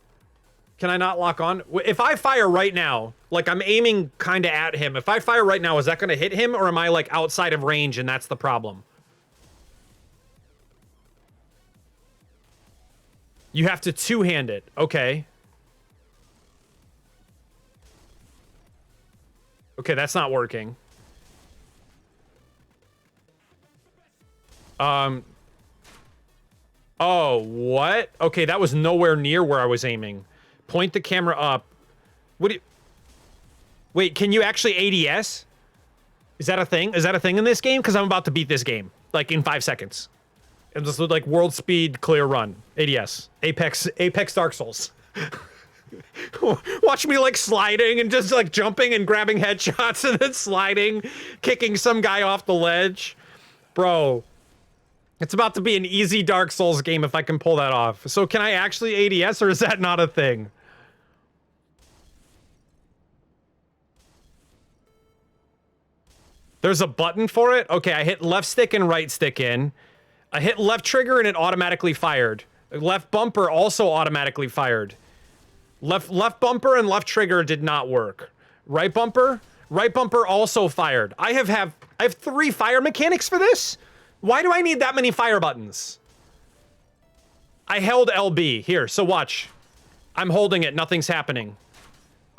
Can I not lock on? If I fire right now, like, I'm aiming kind of at him. If I fire right now, is that going to hit him? Or am I, like, outside of range and that's the problem? You have to two-hand it. Okay. Okay, that's not working. Oh, what? Okay, that was nowhere near where I was aiming. Point the camera up. What do you... Wait, can you actually ADS? Is that a thing? Is that a thing in this game? Because I'm about to beat this game. Like, in 5 seconds. And just like world speed, clear run. ADS. Apex Dark Souls. Watch me, like, sliding and just, like, jumping and grabbing headshots and then sliding. Kicking some guy off the ledge. Bro. It's about to be an easy Dark Souls game if I can pull that off. So can I actually ADS, or is that not a thing? There's a button for it? Okay, I hit left stick and right stick in. I hit left trigger and it automatically fired. Left bumper also automatically fired. Left bumper and left trigger did not work. Right bumper also fired. I have 3 fire mechanics for this? Why do I need that many fire buttons? I held LB. Here, so watch. I'm holding it. Nothing's happening.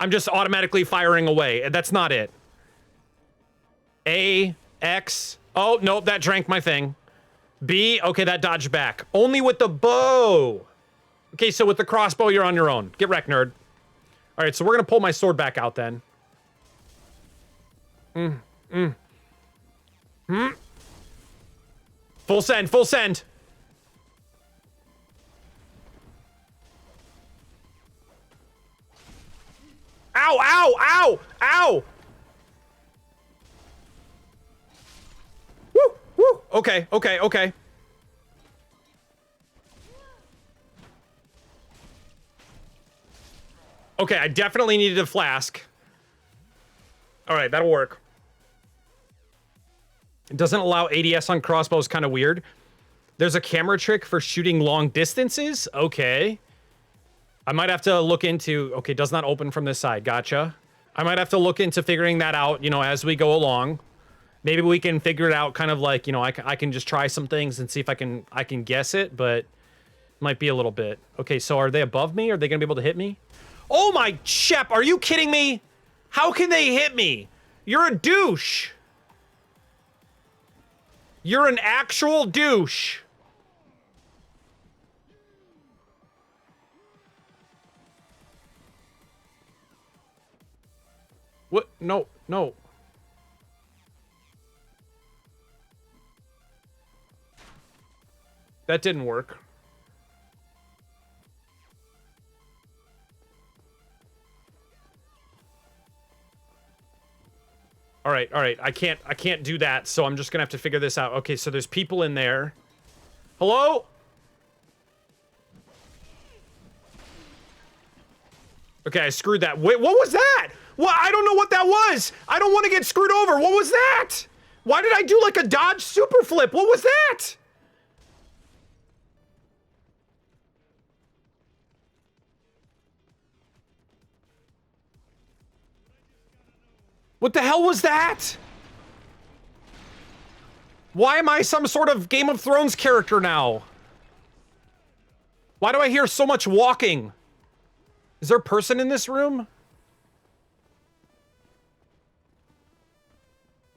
I'm just automatically firing away. That's not it. A, X. Oh, nope, that drank my thing. B, okay, that dodged back. Only with the bow. Okay, so with the crossbow, you're on your own. Get wrecked, nerd. All right, so we're gonna pull my sword back out then. Full send, full send. Ow, ow, ow, ow. Woo, woo. Okay, okay, okay. Okay, I definitely needed a flask. All right, that'll work. It doesn't allow ADS on crossbows, kind of weird. There's a camera trick for shooting long distances. Okay. I might have to look into... Okay, does not open from this side. Gotcha. I might have to look into figuring that out, you know, as we go along. Maybe we can figure it out kind of like, you know, I can just try some things and see if I can guess it, but might be a little bit. Okay, so are they above me? Are they going to be able to hit me? Oh my Shep, are you kidding me? How can they hit me? You're a douche. You're an actual douche. What? No, no. That didn't work. All right, all right. I can't do that, so I'm just gonna have to figure this out. Okay, so there's people in there. Hello? Okay, I screwed that. Wait, what was that? What? I don't know what that was. I don't want to get screwed over. What was that? Why did I do like a dodge super flip? What was that? What the hell was that? Why am I some sort of Game of Thrones character now? Why do I hear so much walking? Is there a person in this room?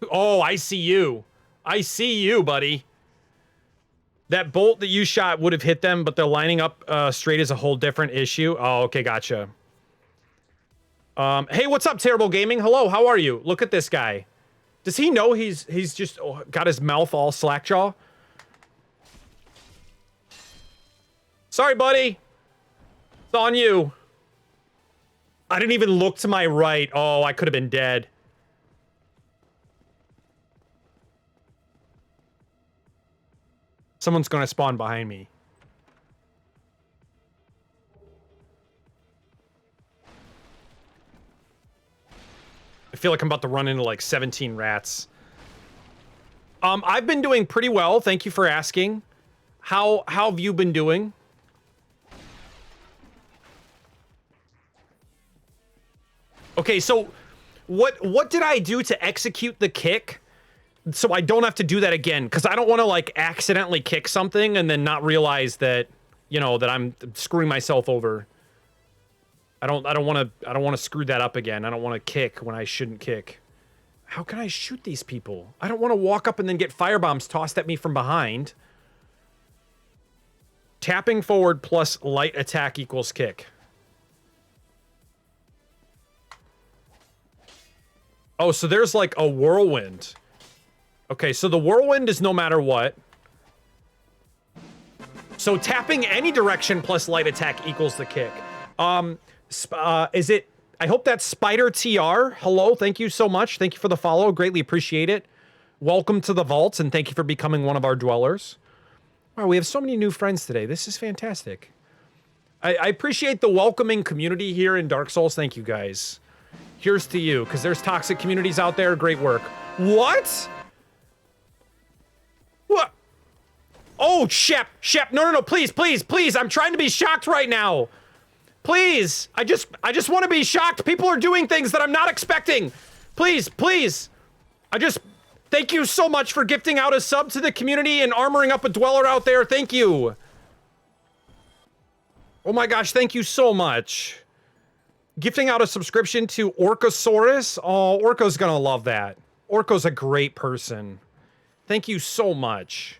Oh, I see you. I see you, buddy. That bolt that you shot would have hit them, but they're lining up straight is a whole different issue. Oh, okay, gotcha. Hey, what's up, Terrible Gaming? Hello, how are you? Look at this guy. Does he know he's just got his mouth all slackjaw? Sorry, buddy. It's on you. I didn't even look to my right. Oh, I could have been dead. Someone's gonna spawn behind me. I feel like I'm about to run into like 17 rats. I've been doing pretty well. Thank you for asking. How have you been doing? Okay, so what did I do to execute the kick so I don't have to do that again? Because I don't want to like accidentally kick something and then not realize that, you know, that I'm screwing myself over. I don't want to screw that up again. I don't want to kick when I shouldn't kick. How can I shoot these people? I don't want to walk up and then get firebombs tossed at me from behind. Tapping forward plus light attack equals kick. Oh, so there's like a whirlwind. Okay, so the whirlwind is no matter what. So tapping any direction plus light attack equals the kick. Is it... I hope that's Spider TR. Hello, thank you so much. Thank you for the follow. Greatly appreciate it. Welcome to the vaults, and thank you for becoming one of our dwellers. Wow, we have so many new friends today. This is fantastic. I appreciate the welcoming community here in Dark Souls. Thank you, guys. Here's to you, because there's toxic communities out there. Great work. What? What? Oh, Shep. No, please, please, please. I'm trying to be shocked right now. Please. I just want to be shocked. People are doing things that I'm not expecting. Please, please. Thank you so much for gifting out a sub to the community and armoring up a dweller out there. Thank you. Oh my gosh, thank you so much. Gifting out a subscription to Orcosaurus. Oh, Orco's gonna love that. Orco's a great person. Thank you so much.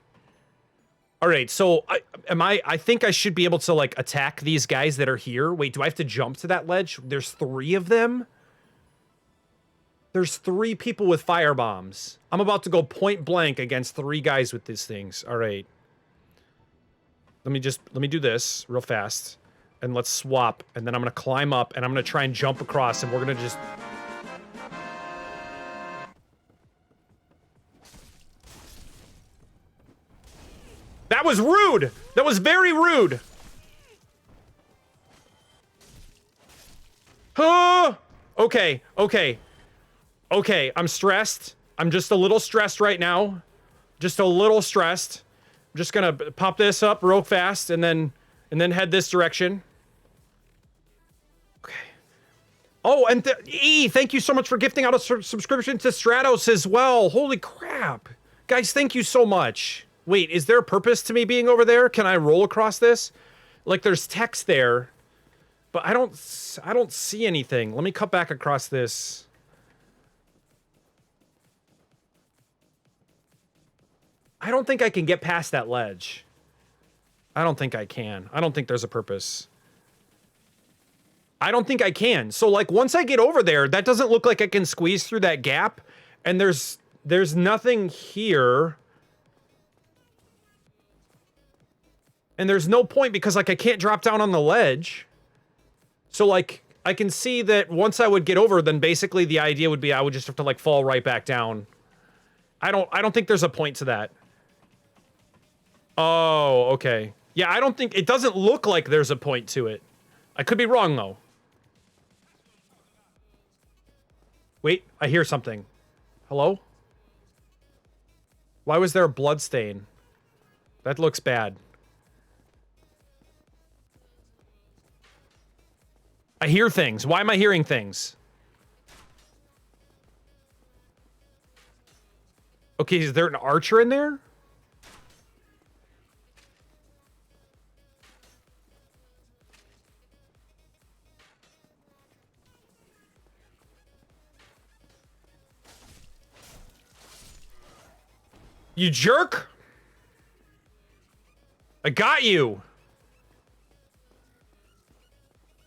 All right, so I think I should be able to like attack these guys that are here. Wait, do I have to jump to that ledge? There's 3 of them. There's 3 people with fire bombs. I'm about to go point blank against 3 guys with these things. All right. Let me do this real fast. And let's swap. And then I'm gonna climb up and I'm gonna try and jump across and we're gonna just... That was rude! That was very rude! Huh? Okay, okay. Okay, I'm stressed. I'm just a little stressed right now. Just a little stressed. I'm just gonna pop this up real fast and then head this direction. Okay. Oh, and E, thank you so much for gifting out a subscription to Stratos as well. Holy crap. Guys, thank you so much. Wait, is there a purpose to me being over there? Can I roll across this? Like, there's text there, but I don't see anything. Let me cut back across this. I don't think I can get past that ledge. I don't think I can. I don't think there's a purpose. I don't think I can. So, like, once I get over there, that doesn't look like I can squeeze through that gap, and there's nothing here. And there's no point because, like, I can't drop down on the ledge. So, like, I can see that once I would get over, then basically the idea would be I would just have to, like, fall right back down. I don't think there's a point to that. Oh, okay. Yeah, I don't think... It doesn't look like there's a point to it. I could be wrong, though. Wait, I hear something. Hello? Why was there a blood stain? That looks bad. I hear things. Why am I hearing things? Okay, is there an archer in there? You jerk! I got you!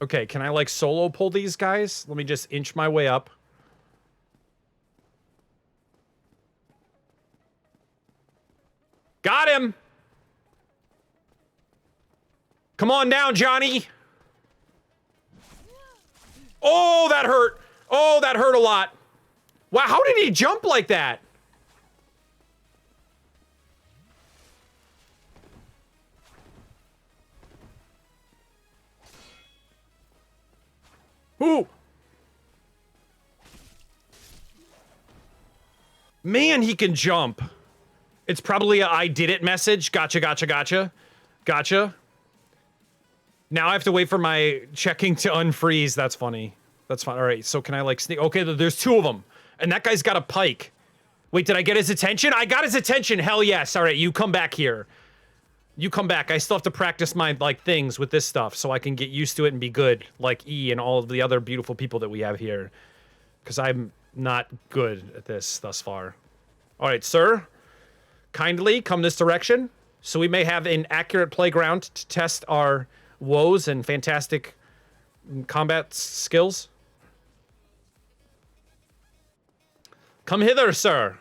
Okay, can I, like, solo pull these guys? Let me just inch my way up. Got him! Come on down, Johnny! Oh, that hurt! Oh, that hurt a lot! Wow, how did he jump like that? Ooh! Man, he can jump. It's probably a I did it message. Gotcha, gotcha, gotcha. Gotcha. Now I have to wait for my checking to unfreeze. That's funny. That's fine. All right, so can I, like, sneak? Okay, there's 2 of them. And that guy's got a pike. Wait, did I get his attention? I got his attention. Hell yes. All right, you come back here. You come back. I still have to practice my, like, things with this stuff so I can get used to it and be good, like E and all of the other beautiful people that we have here. Because I'm not good at this thus far. All right, sir. Kindly come this direction so we may have an accurate playground to test our woes and fantastic combat skills. Come hither, sir.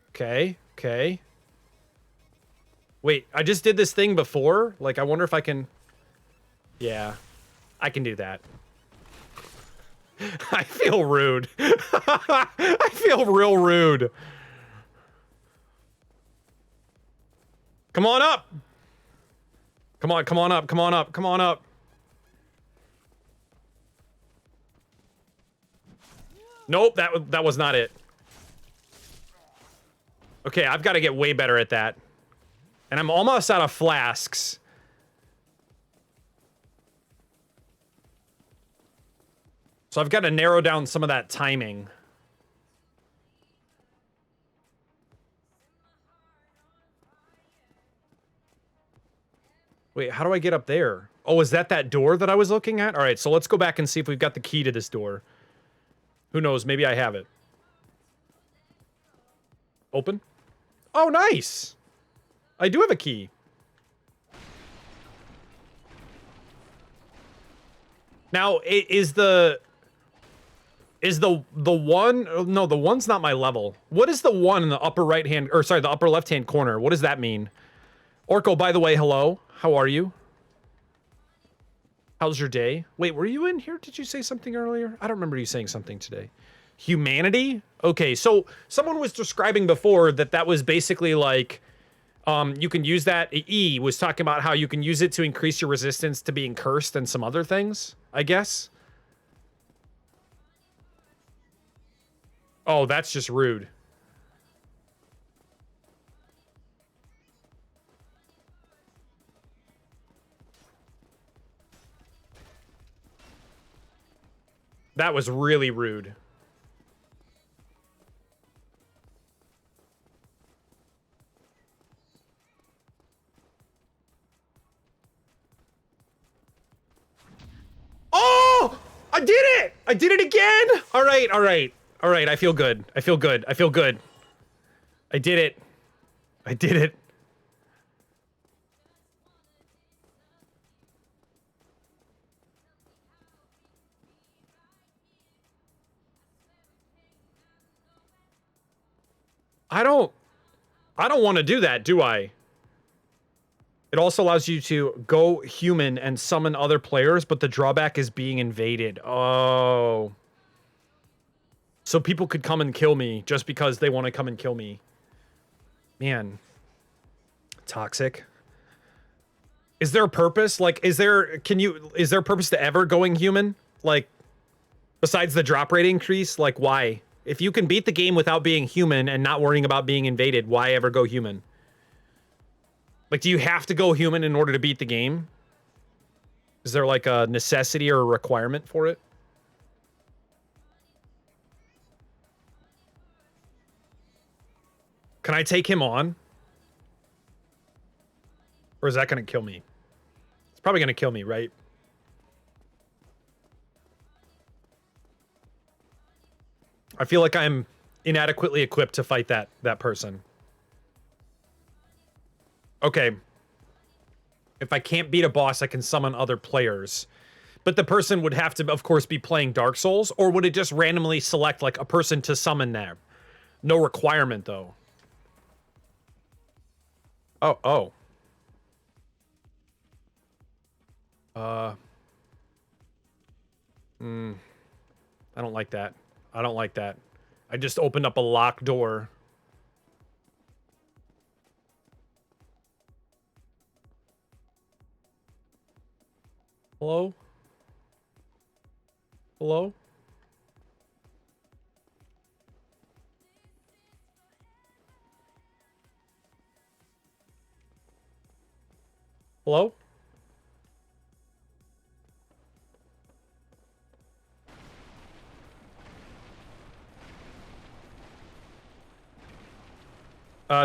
Okay, okay. Wait, I just did this thing before? Like, I wonder if I can... Yeah, I can do that. I feel rude. I feel real rude. Come on up. Come on, come on up, come on up, come on up. Nope, that was not it. Okay, I've got to get way better at that. And I'm almost out of flasks. So I've got to narrow down some of that timing. Wait, how do I get up there? Oh, is that door that I was looking at? All right, so let's go back and see if we've got the key to this door. Who knows? Maybe I have it. Open? Oh, nice! I do have a key. Now, is the one... No, the one's not my level. What is the one in the upper right hand... Or, sorry, the upper left hand corner? What does that mean? Orko, by the way, hello. How are you? How's your day? Wait, were you in here? Did you say something earlier? I don't remember you saying something today. Humanity? Okay, so someone was describing before that was basically like... you can use that... E was talking about how you can use it to increase your resistance to being cursed and some other things, I guess. Oh, that's just rude. That was really rude. Oh! I did it! I did it again! All right, all right. All right, I feel good. I feel good. I feel good. I did it. I did it. I don't want to do that, do I? It also allows you to go human and summon other players, but the drawback is being invaded. Oh. So people could come and kill me just because they want to come and kill me. Man. Toxic. Is there a purpose? Like, is there a purpose to ever going human? Like, besides the drop rate increase? Like, why? If you can beat the game without being human and not worrying about being invaded, why ever go human? Like, do you have to go human in order to beat the game? Is there like a necessity or a requirement for it? Can I take him on? Or is that going to kill me? It's probably going to kill me, right? I feel like I'm inadequately equipped to fight that person. Okay. If I can't beat a boss, I can summon other players. But the person would have to, of course, be playing Dark Souls, or would it just randomly select, like, a person to summon there? No requirement, though. Oh. I don't like that. I don't like that. I just opened up a locked door. Hello? Hello? Hello?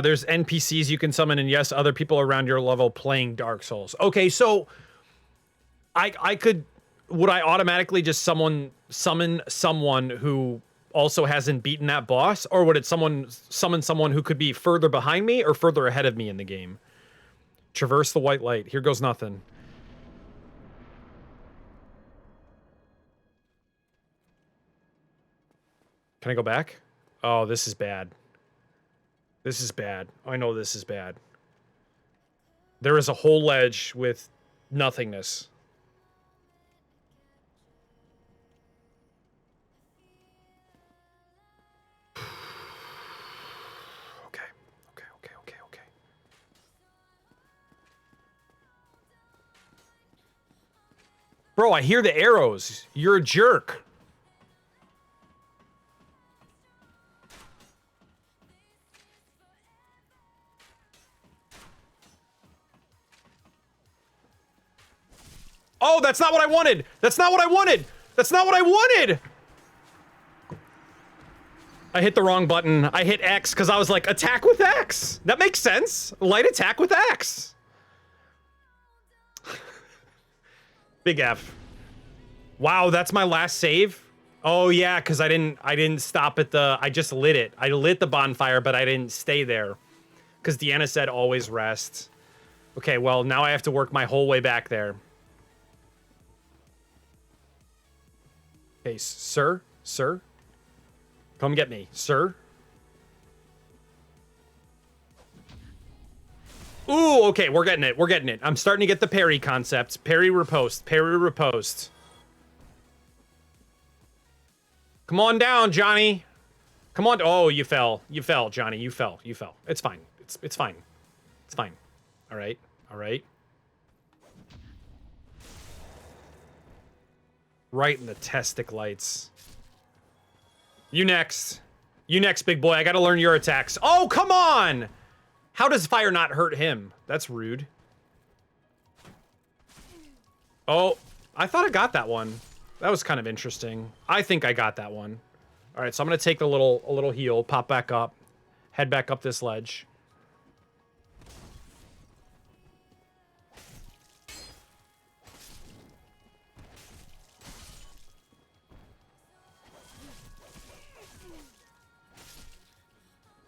There's NPCs you can summon, and yes, other people around your level playing Dark Souls. Okay, so I could... Would I automatically just summon someone who also hasn't beaten that boss? Or would it summon someone who could be further behind me or further ahead of me in the game? Traverse the white light. Here goes nothing. Can I go back? Oh, this is bad. This is bad. I know this is bad. There is a whole ledge with nothingness. Okay. Bro, I hear the arrows. You're a jerk. Oh, that's not what I wanted. That's not what I wanted. That's not what I wanted. I hit the wrong button. I hit X because I was like, attack with X. That makes sense. Light attack with X. Big F. Wow, that's my last save? Oh yeah, because I didn't stop at the, I just lit it. I lit the bonfire, but I didn't stay there. Because Deanna said always rest. Okay, well, now I have to work my whole way back there. Okay, sir? Sir? Come get me, sir? Ooh, okay, we're getting it. We're getting it. I'm starting to get the parry concept. Parry riposte. Parry riposte. Come on down, Johnny. Come on. Oh, you fell. You fell, Johnny. You fell. You fell. It's fine. It's fine. It's fine. All right. All right. Right in the testic lights. You next. You next, big boy. I gotta learn your attacks. Oh, come on! How does fire not hurt him? That's rude. Oh, I thought I got that one. That was kind of interesting. I think I got that one. All right, so I'm gonna take a little heal, pop back up, head back up this ledge.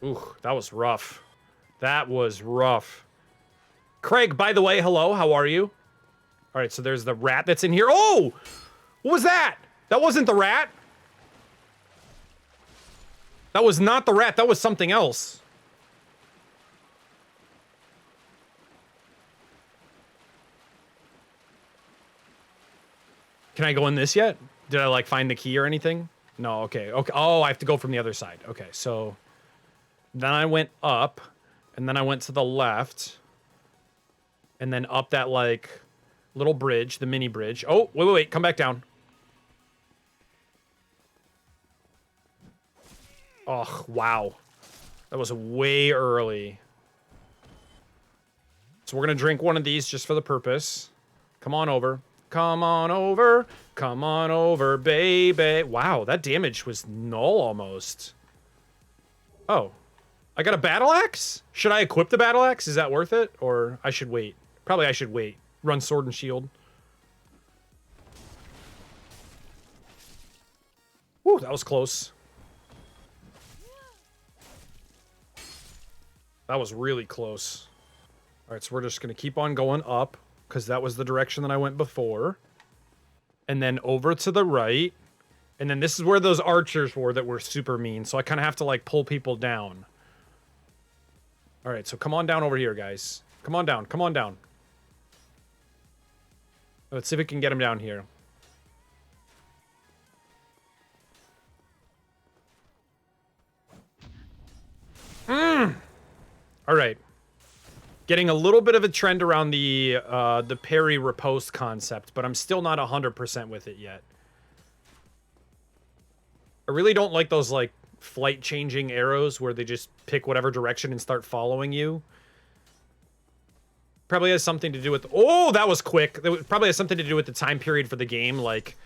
Ooh, that was rough. That was rough. Craig, by the way, hello, how are you? All right, so there's the rat that's in here. Oh! What was that? That wasn't the rat. That was not the rat, that was something else. Can I go in this yet? Did I, like, find the key or anything? No, okay. Okay. Oh, I have to go from the other side. Okay, so... Then I went up, and then I went to the left, and then up that, like, little bridge, the mini bridge. Oh, wait, come back down. Oh, wow. That was way early. So we're gonna drink one of these just for the purpose. Come on over. Come on over. Come on over, baby. Wow, that damage was null almost. Oh. I got a battle axe? Should I equip the battle axe? Is that worth it? Or I should wait? Probably I should wait. Run sword and shield. Woo, that was close. That was really close. All right, so we're just going to keep on going up because that was the direction that I went before. And then over to the right. And then this is where those archers were that were super mean. So I kind of have to, like, pull people down. All right, so come on down over here, guys. Come on down. Come on down. Let's see if we can get him down here. All right. Getting a little bit of a trend around the parry riposte concept, but I'm still not 100% with it yet. I really don't like those, like, flight changing arrows where they just pick whatever direction and start following you. Probably has something to do with... Oh, that was quick. It probably has something to do with the time period for the game. Like,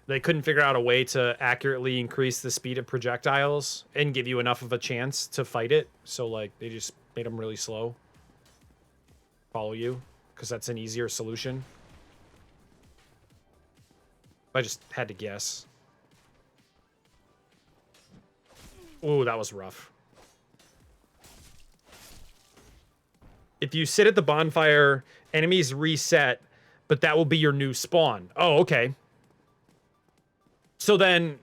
they couldn't figure out a way to accurately increase the speed of projectiles and give you enough of a chance to fight it. So, like, they just made them really slow. Follow you, because that's an easier solution. I just had to guess. Ooh, that was rough. If you sit at the bonfire, enemies reset, but that will be your new spawn. Oh, okay. So then,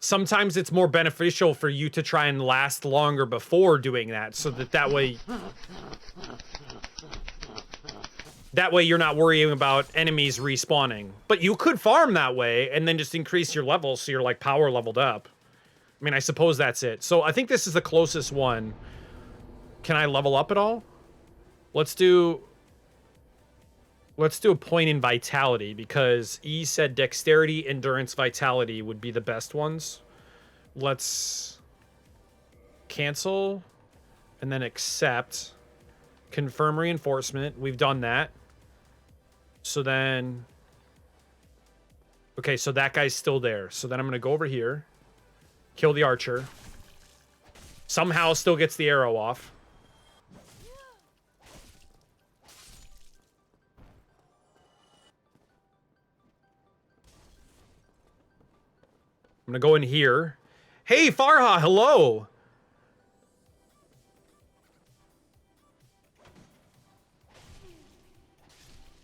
sometimes it's more beneficial for you to try and last longer before doing that, so that way... That way you're not worrying about enemies respawning. But you could farm that way, and then just increase your levels so you're, like, power leveled up. I mean, I suppose that's it. So I think this is the closest one. Can I level up at all? Let's do a point in vitality, because E said dexterity, endurance, vitality would be the best ones. Let's cancel and then accept. Confirm reinforcement. We've done that. So then... Okay, so that guy's still there. So then I'm going to go over here. Kill the archer. Somehow still gets the arrow off. I'm gonna go in here. Hey, Farha, hello.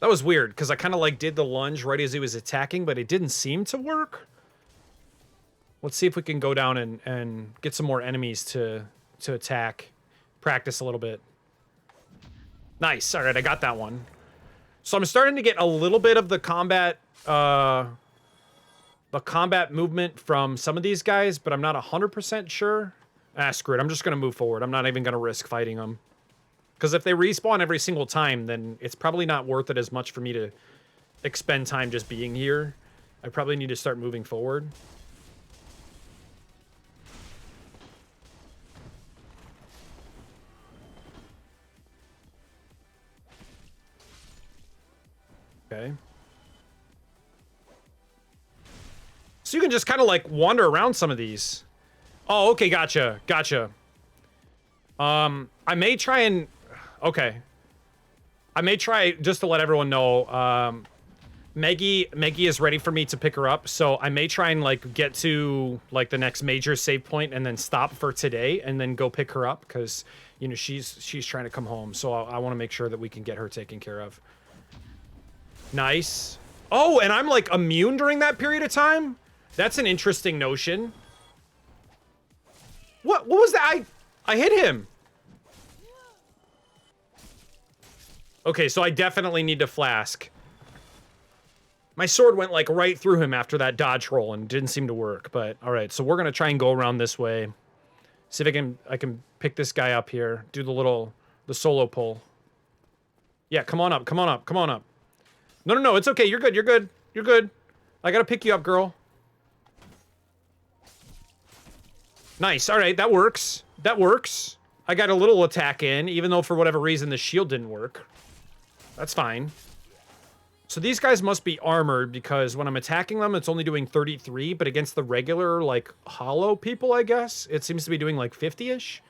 That was weird, because I kind of like did the lunge right as he was attacking, but it didn't seem to work. Let's see if we can go down and get some more enemies to attack. Practice a little bit. Nice. All right, I got that one. So I'm starting to get a little bit of the combat movement from some of these guys, but I'm not 100% sure. Ah, screw it. I'm just going to move forward. I'm not even going to risk fighting them. Because if they respawn every single time, then it's probably not worth it as much for me to expend time just being here. I probably need to start moving forward. Okay. So you can just kind of like wander around some of these. Oh, okay, gotcha. Gotcha. I may try and... Okay. I may try, just to let everyone know, Maggie is ready for me to pick her up, so I may try and, like, get to, like, the next major save point and then stop for today and then go pick her up, because, you know, she's trying to come home, so I want to make sure that we can get her taken care of. Nice. Oh, and I'm, like, immune during that period of time? That's an interesting notion. What was that? I hit him. Okay, so I definitely need to flask. My sword went, like, right through him after that dodge roll and didn't seem to work, but alright, so we're gonna try and go around this way. See if I can pick this guy up here. Do the solo pull. Yeah, come on up, come on up, come on up. No, it's okay, you're good, you're good, you're good. I gotta pick you up, girl. Nice, alright, that works. That works. I got a little attack in, even though for whatever reason the shield didn't work. That's fine. So these guys must be armored because when I'm attacking them, it's only doing 33, but against the regular, like, hollow people, I guess, it seems to be doing, like, 50-ish.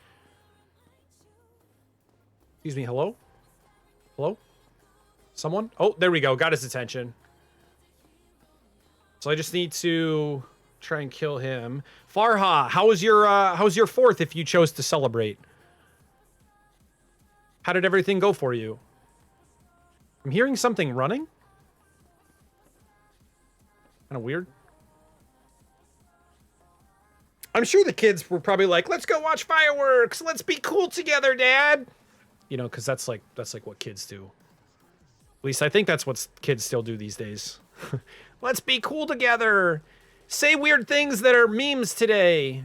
Excuse me, hello? Hello? Someone? Oh, there we go. Got his attention. So I just need to try and kill him. Farha, how's your fourth if you chose to celebrate? How did everything go for you? I'm hearing something running. Kind of weird. I'm sure the kids were probably like, "Let's go watch fireworks. Let's be cool together, Dad." You know, because that's like what kids do. At least I think that's what kids still do these days. Let's be cool together. Say weird things that are memes today.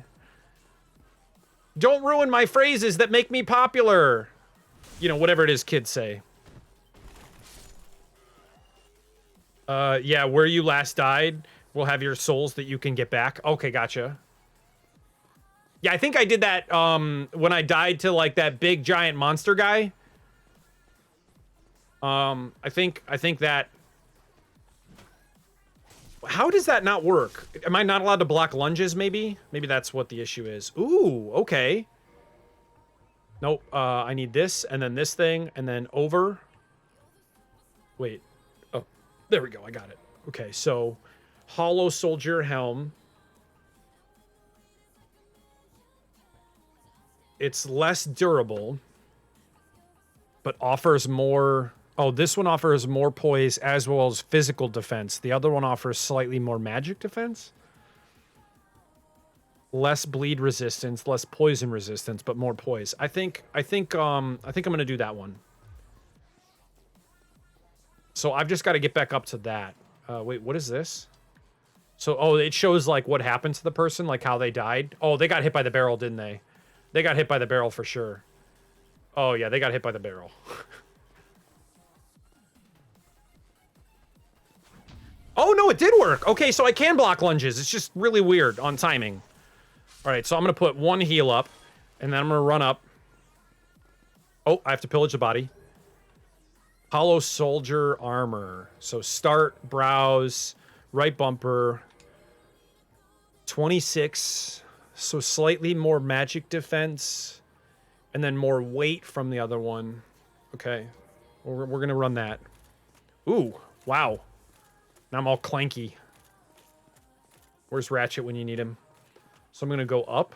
Don't ruin my phrases that make me popular. You know, whatever it is kids say. Yeah, where you last died will have your souls that you can get back. Okay, gotcha. Yeah, I think I did that, when I died to, like, that big giant monster guy. I think that... How does that not work? Am I not allowed to block lunges, maybe? Maybe that's what the issue is. Ooh, okay. Nope, I need this, and then this thing, and then over. Wait. Oh, there we go, I got it. Okay, so... Hollow Soldier Helm. It's less durable, but offers more... Oh, this one offers more poise as well as physical defense. The other one offers slightly more magic defense. Less bleed resistance, less poison resistance, but more poise. I think I'm gonna do that one. So I've just got to get back up to that. Wait, what is this? So, oh, it shows, like, what happened to the person, like, how they died. Oh, they got hit by the barrel, didn't they? They got hit by the barrel for sure. Oh, yeah, they got hit by the barrel. Oh, no, it did work. Okay, so I can block lunges. It's just really weird on timing. All right, so I'm going to put one heal up, and then I'm going to run up. Oh, I have to pillage the body. Hollow Soldier Armor. So start, browse, right bumper. 26. So slightly more magic defense. And then more weight from the other one. Okay. We're going to run that. Ooh, wow. Now I'm all clanky. Where's Ratchet when you need him? So I'm gonna go up.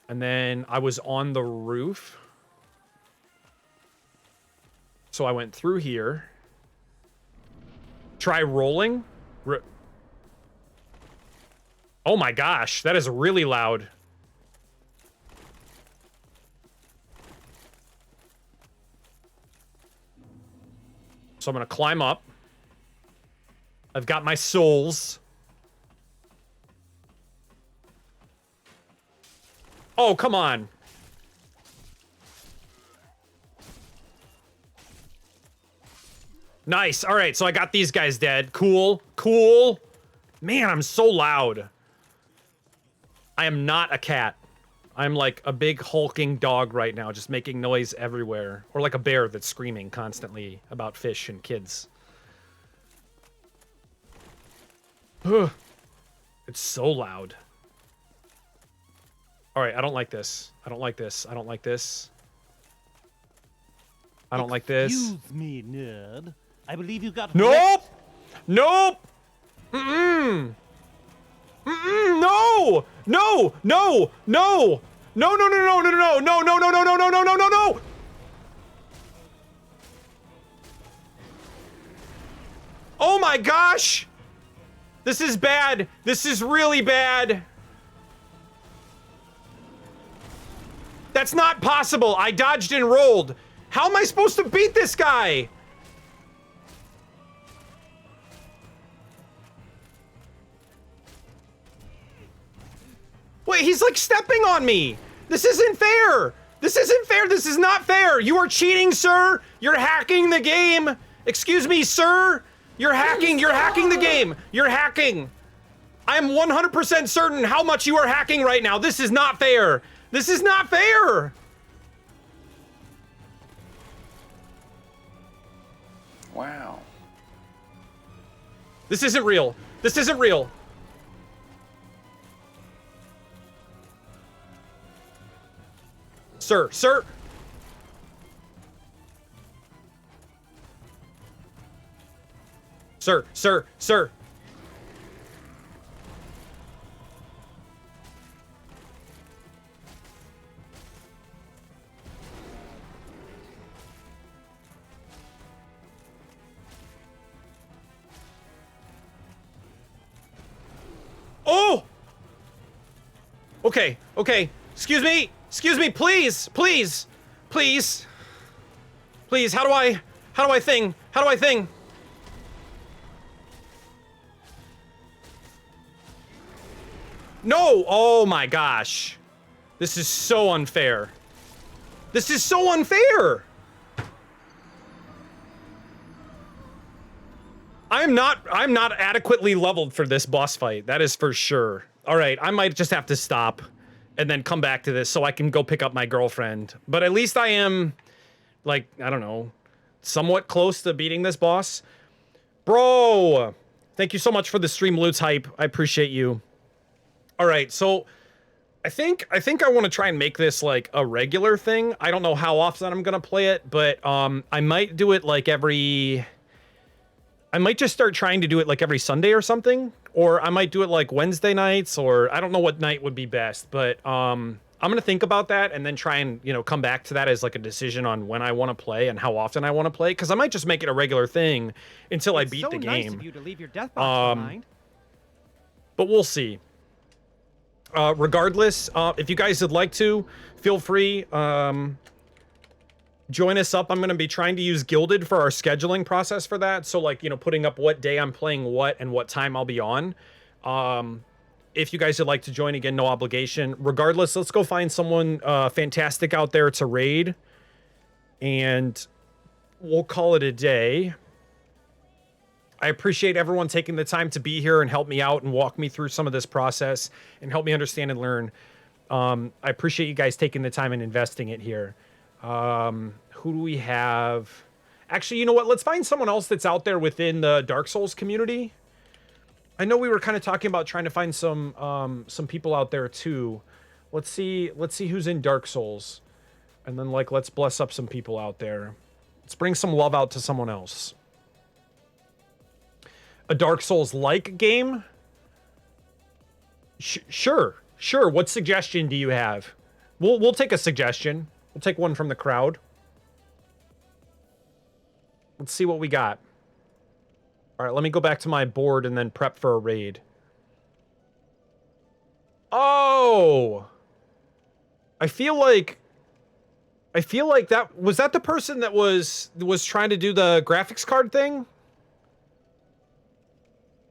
And then I was on the roof. So I went through here. Try rolling. Oh my gosh, that is really loud. So I'm gonna climb up. I've got my souls. Oh, come on. Nice. All right, so I got these guys dead. Cool. Cool. Man, I'm so loud. I am not a cat. I'm like a big hulking dog right now, just making noise everywhere. Or like a bear that's screaming constantly about fish and kids. Ugh. It's so loud. All right, I don't like this. I don't like this. I don't like this. I don't like this. Excuse me, nerd. I believe you got Nope! Nope! Mm-mm! Mm-mm! No! No! No! No! No, no, no, no, no, no, no, no, no, no, no, no, no, no, no, no, no! Oh my gosh! This is bad. This is really bad. That's not possible. I dodged and rolled. How am I supposed to beat this guy? Wait, he's like stepping on me. This isn't fair. This isn't fair. This is not fair. You are cheating, sir. You're hacking the game. Excuse me, sir. You're hacking. You're hacking the game. You're hacking. I am 100% certain how much you are hacking right now. This is not fair. This is not fair. Wow. This isn't real. This isn't real. Sir, sir. Sir, sir, sir. Oh! Okay, okay. Excuse me, please, please, please. Please, how do I thing? How do I thing? No! Oh my gosh. This is so unfair. This is so unfair! I'm not adequately leveled for this boss fight. That is for sure. All right, I might just have to stop and then come back to this so I can go pick up my girlfriend. But at least I am, like, I don't know, somewhat close to beating this boss. Bro, thank you so much for the stream loots hype. I appreciate you. All right, so I think I want to try and make this like a regular thing. I don't know how often I'm gonna play it, but I might do it like I might just start trying to do it like every Sunday or something, or I might do it like Wednesday nights, or I don't know what night would be best, but I'm gonna think about that and then try and, you know, come back to that as like a decision on when I want to play and how often I want to play, because I might just make it a regular thing until I beat the game. Nice of you to leave your death box behind. But we'll see. Regardless, if you guys would like to, feel free. Join us up. I'm going to be trying to use Gilded for our scheduling process for that. So, like, you know, putting up what day I'm playing what and what time I'll be on. If you guys would like to join, again, no obligation. Regardless, let's go find someone fantastic out there to raid. And we'll call it a day. I appreciate everyone taking the time to be here and help me out and walk me through some of this process and help me understand and learn. I appreciate you guys taking the time and investing it here. Who do we have? Actually, you know what? Let's find someone else that's out there within the Dark Souls community. I know we were kind of talking about trying to find some people out there too. Let's see who's in Dark Souls. And then, like, let's bless up some people out there. Let's bring some love out to someone else. A Dark Souls-like game? Sure, sure. What suggestion do you have? We'll take a suggestion. We'll take one from the crowd. Let's see what we got. All right, let me go back to my board and then prep for a raid. Oh! I feel like that was that the person that was trying to do the graphics card thing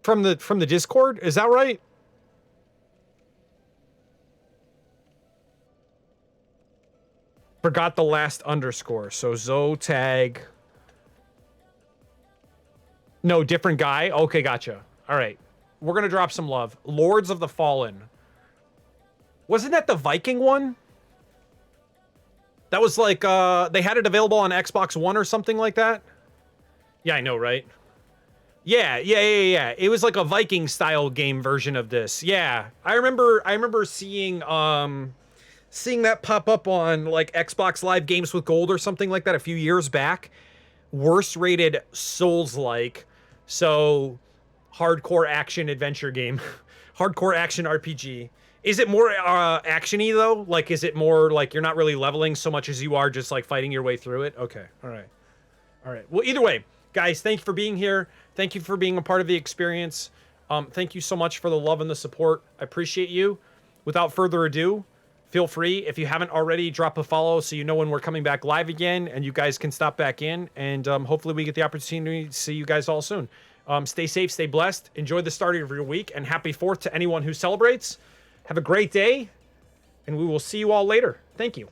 from the Discord. Is that right? Forgot the last underscore. So Zotag. No, different guy. Okay, gotcha. All right, we're gonna drop some love. Lords of the Fallen. Wasn't that the Viking one? That was like, they had it available on Xbox One or something like that? Yeah, I know, right? Yeah. It was like a Viking-style game version of this. Yeah, I remember seeing that pop up on, like, Xbox Live Games with Gold or something like that a few years back. Worst rated Souls-like, so hardcore action adventure game. Hardcore action RPG. Is it more action-y, though? Like, is it more, like, you're not really leveling so much as you are just, like, fighting your way through it? Okay, all right. All right. Well, either way, guys, thank you for being here. Thank you for being a part of the experience. Thank you so much for the love and the support. I appreciate you. Without further ado, feel free, if you haven't already, drop a follow so you know when we're coming back live again, and you guys can stop back in, and hopefully we get the opportunity to see you guys all soon. Stay safe, stay blessed, enjoy the start of your week, and happy 4th to anyone who celebrates. Have a great day, and we will see you all later. Thank you.